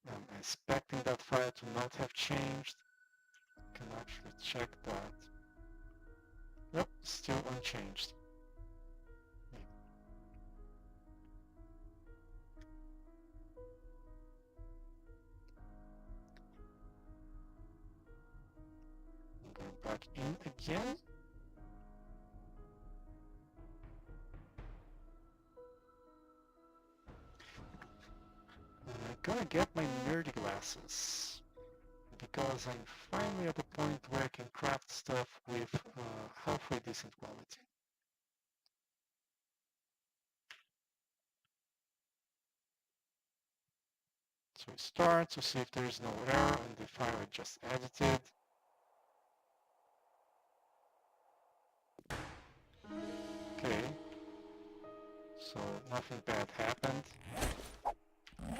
I'm expecting that file to not have changed. I can actually check that. Yep, still unchanged. Go back in again. And I'm gonna get my nerdy glasses because I'm finally at the point where I can craft stuff with halfway decent quality. So we start to see if there's no error in the file I just edited. Okay, so nothing bad happened. I'm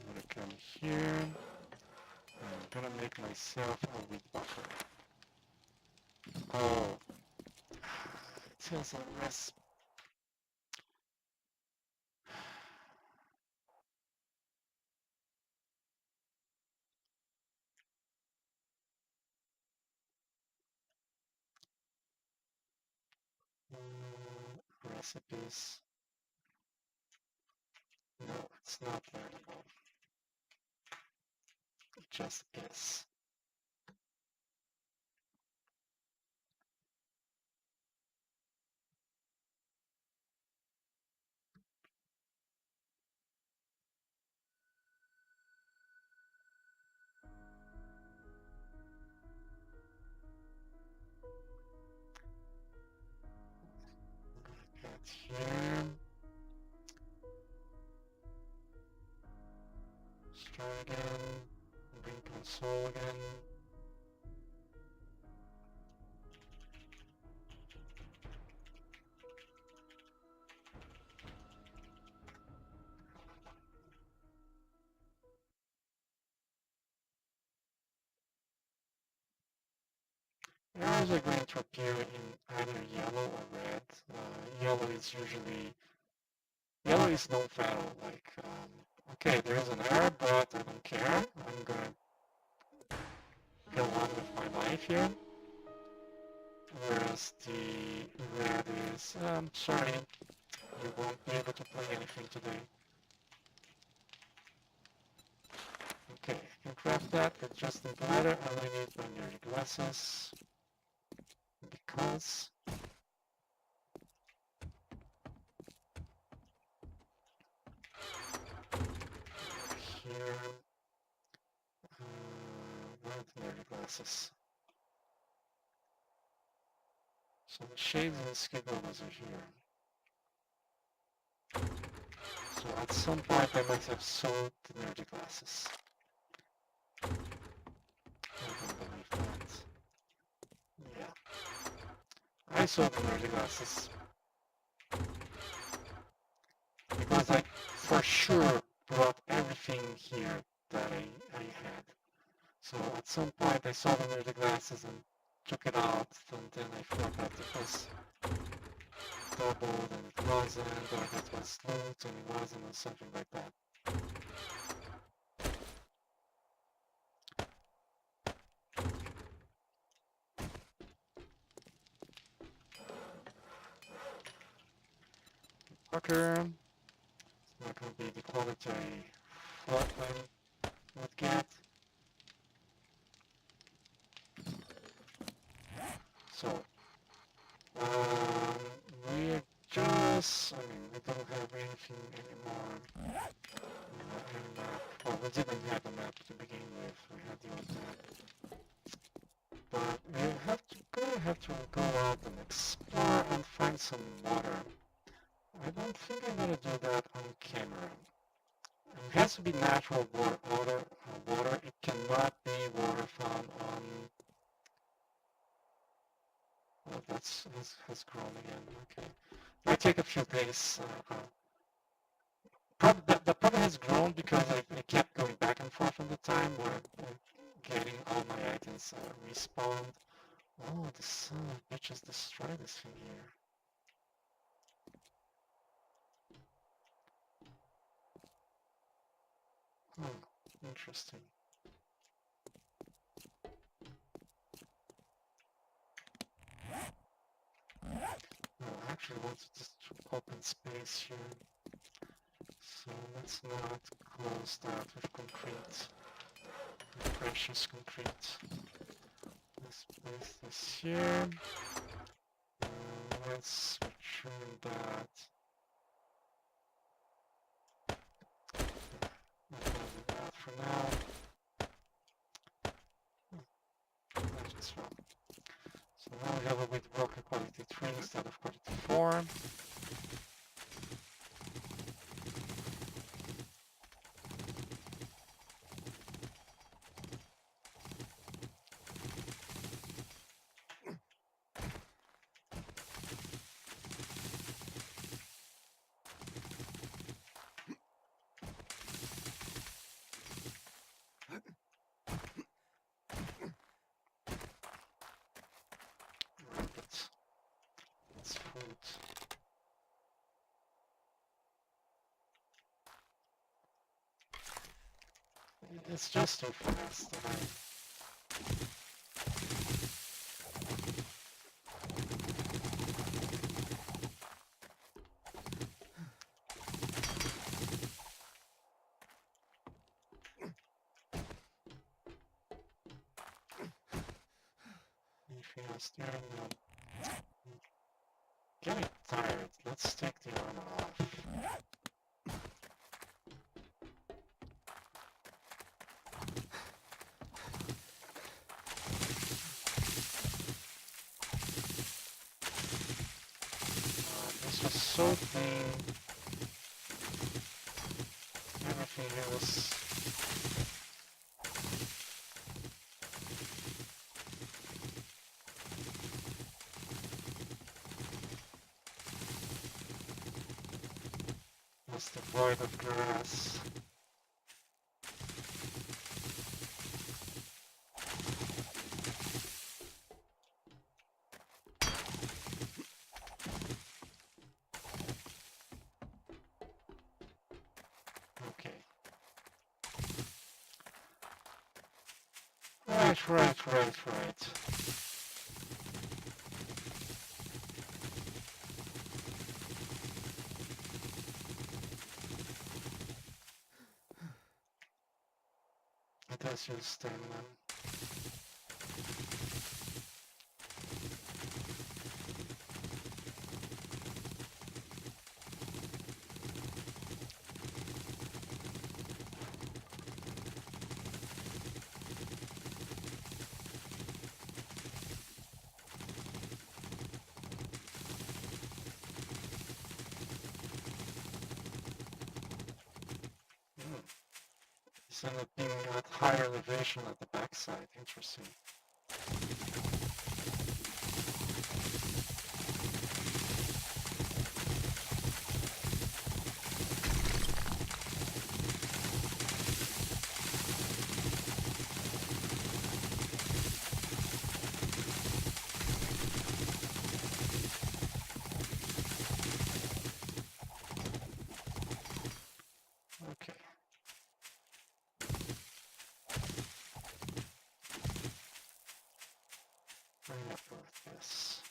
gonna come here. I'm gonna make myself a wheat buffer. Oh, it says a recipe. Recipes. No, it's not learnable. It just is. Add here. Start again. Bring console again. Arrows are going to appear in either yellow or red. Yellow is usually, yellow is no-fatal, like Okay, there's an error, but I don't care. I'm gonna go on with my life here. Whereas the red is, sorry, you won't be able to play anything today. Okay, you can craft that, but just in the letter, I only need my nerdy glasses. Because here, where are the nerdy glasses? So the shades and squiggles are here. So at some point I might have sold the nerdy glasses. I don't believe that. Yeah. I sold the nerdy glasses. Because I for sure brought everything here that I had. So at some point I saw the nerdy glasses and took it out, and then I thought that it was doubled and it wasn't, or that was loot and it wasn't, or something like that. Pucker. It's not going to be the quality I thought I would get. So, we're just, I mean, we don't have anything anymore. Well, we didn't have a map to begin with. We had the old map. But we have to go out and explore and find some water. I don't think I'm gonna do that on camera. It has to be natural water. It cannot be water found on. Oh, has grown again. Okay, it might take a few days. The problem has grown because I kept going back and forth all the time, where getting all my items respawned. Oh, the son of bitches destroyed this thing here. Hmm, interesting. No, I actually want to just open space here. So let's not close that with concrete, with precious concrete. Let's place this here. Let's return that. That for now. That's just wrong. So now we have a bit broken quality 3 instead of quality 4. It's food. It's just too fast. Anything else there? No. Getting tired. Let's take the armor off. This was so clean. Everything here was devoid of grass. Okay, Right. It does use stamina. It's end up being at higher elevation at the backside. Interesting. Okay. Bring up with this.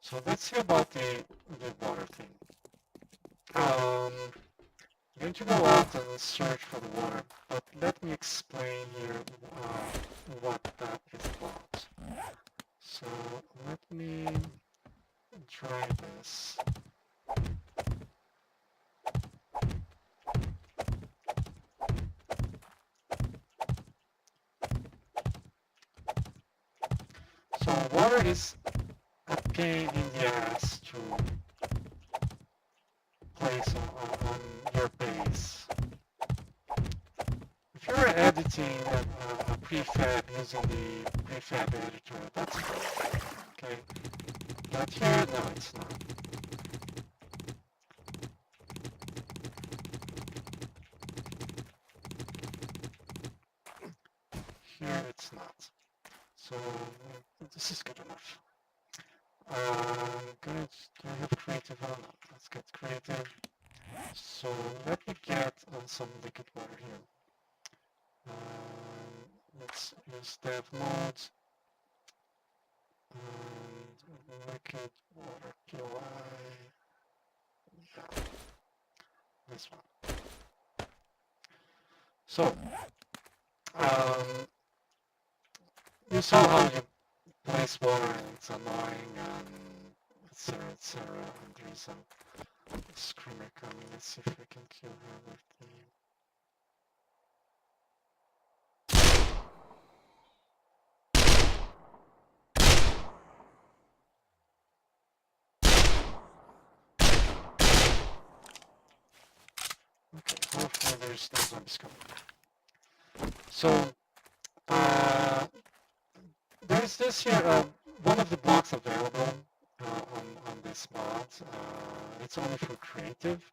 So let's see about the water thing. I'm going to go out and search for the water, but let me explain here what that is about. So let me try this. So water is a pain in the ass to place on your base. If you're editing a prefab using the prefab editor, that's fine. Okay. But here, no, it's not. Here, it's not. So this is good enough. Good. Do I have creative on? No, let's get creative. So let me get some liquid water here. Let's use dev mode. And liquid water POI. Yeah, this one. So you saw how you place water and it's annoying and etc. And there's a screamer coming. Let's see if we can kill her with the. Okay, hopefully there's no zombies coming. So there's this here, one of the blocks available on this mod. It's only for creative,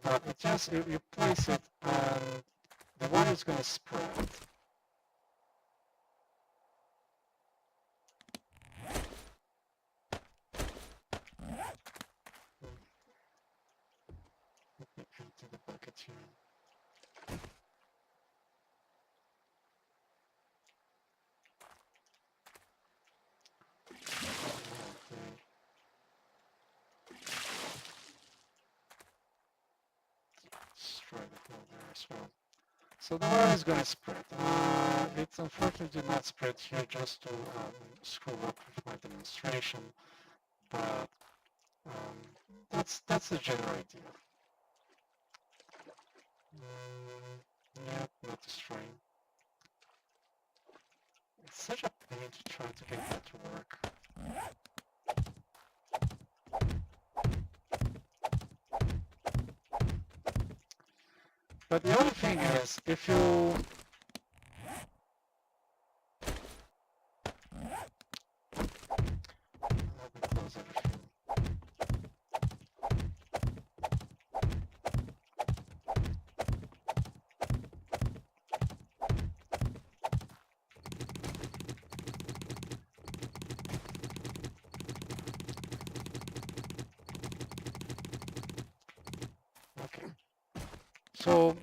but it just you place it and the water is going to spread. Let me empty the bucket here. Destroy the hole there as well. So the water is going to spread. It unfortunately did not spread here just to screw up with my demonstration, but that's the general idea. Yep, not destroying. It's such a pain to try to get that to work. But the other thing is, if you let me close everything. So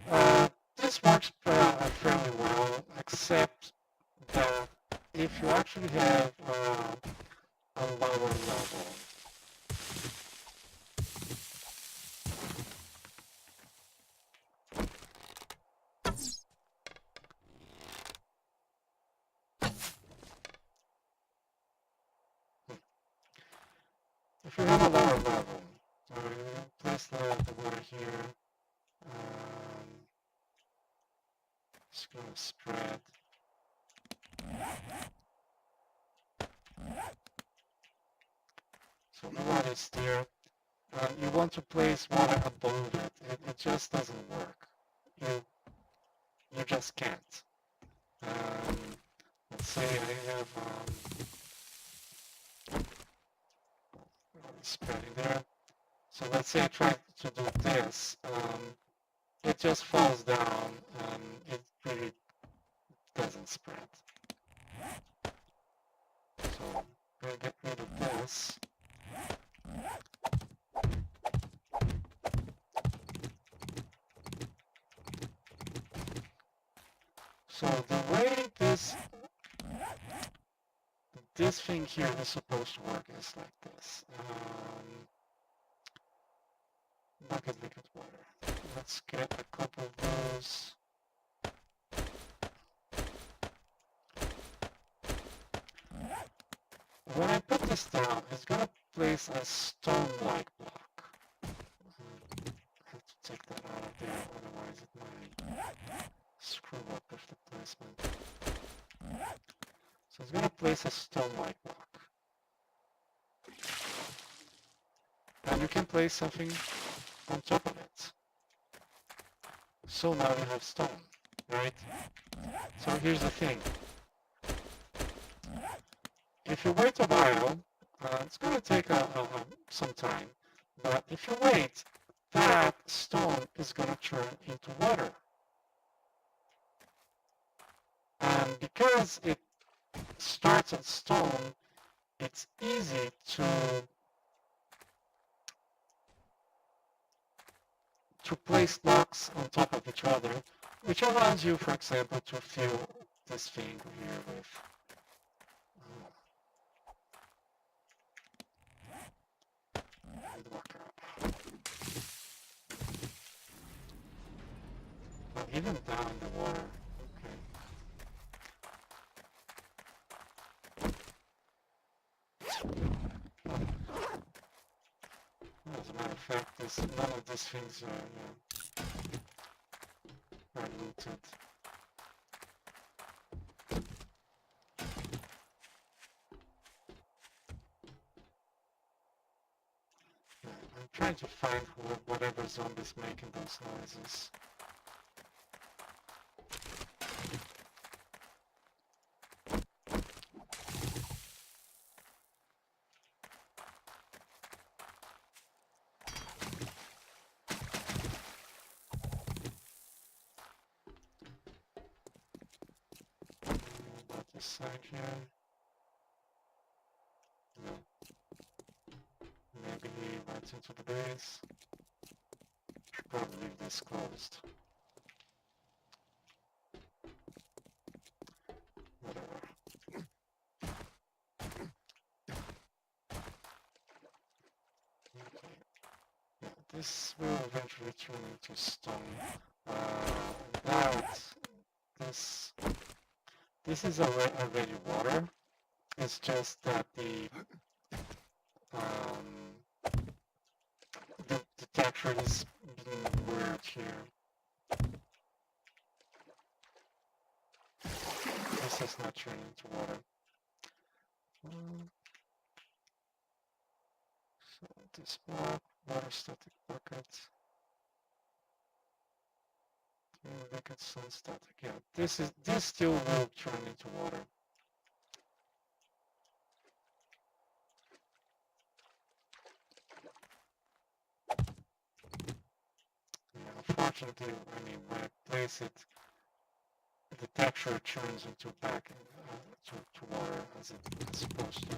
this works fairly well, except that if you actually have a lower level, if you have a lower level, so you place the water here, it's going to spread. So the water is there. You want to place water above it. It just doesn't work. You just can't. Um, let's say I have spreading there. So let's say I try to do this. It just falls down and it really doesn't spread. So I'm going to get rid of this. So the way this thing here is supposed to work is like this. Bucket liquid water. Let's get a couple of those. When I put this down, it's going to place a stone-like block. I have to take that out of there, otherwise it might screw up with the placement. So it's going to place a stone-like block. And you can place something on top of it. So now you have stone, right? So here's the thing. If you wait a while, it's going to take some time, but if you wait, that stone is going to turn into water. And because it starts as stone, it's easy to place blocks on top of each other, which allows you, for example, to fill this thing here with even down in the water. Okay. As a matter of fact, none of these things are looted. I'm trying to find whatever zombies making those noises. About this side here. No. Maybe he went into the base. Should probably leave this closed. Whatever. Okay. Yeah, this will eventually turn into stone. This is already water. It's just that the texture is being weird here. This is not turning into water. So this block, water static bucket. Bucket sun static. Yeah, this still will turn into water. Yeah, unfortunately, I mean, when I place it, the texture turns into back to water as it's supposed to,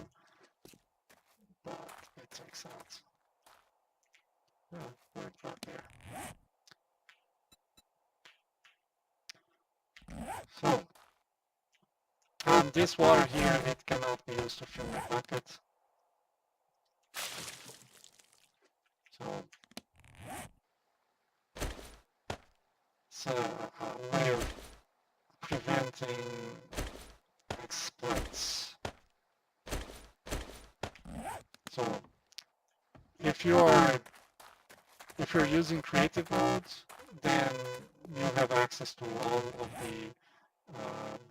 but it takes out. Oh, right there. this water here, it cannot be used to fill my bucket. So it's a way of preventing exploits. So if you're using creative mode, then you have access to all of the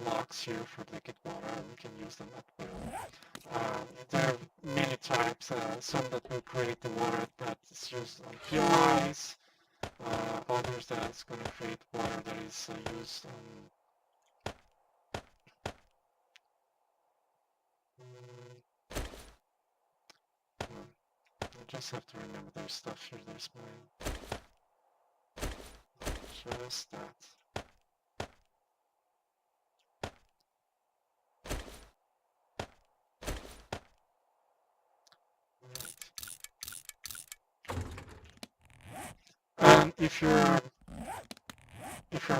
blocks here for liquid water, and you can use them at will. There are many types, some that will create the water that is used on POIs, others that's going to create water that is used on I just have to remember there's stuff here, there's mine. Just that. And if you're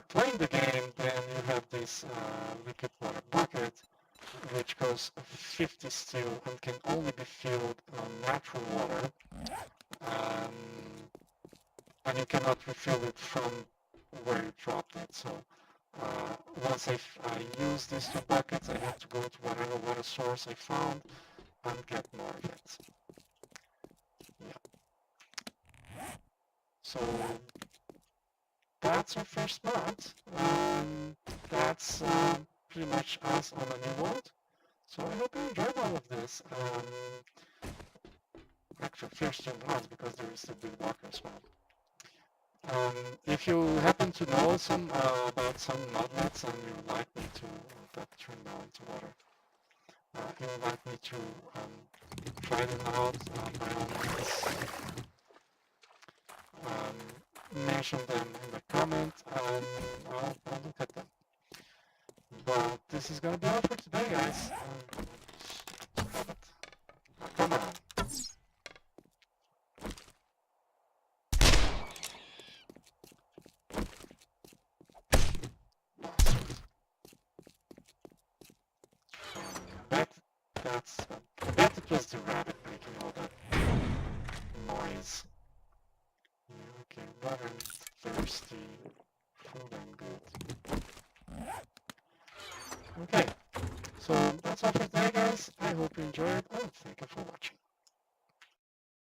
playing the game, then you have this liquid water bucket, which goes 50 still and can only be filled on natural water, and you cannot refill it from where you dropped it. So once I use these two buckets, I have to go to whatever water source I found and get more of it. Yeah. So that's our first mod. That's pretty much us on a new world. So I hope you enjoyed all of this. Actually, first two mods, because there is the big walker as well. If you happen to know about some modlets and you would like me to turn them into water, if you would like me to try them out, by all means, mention them in the comment and I'll look at them. But this is going to be all for today, guys. Come on. I bet it was the rabbit making all that noise. Okay, but I'm thirsty. Food and good. Okay, so that's all for today, guys. I hope you enjoyed, and thank you for watching.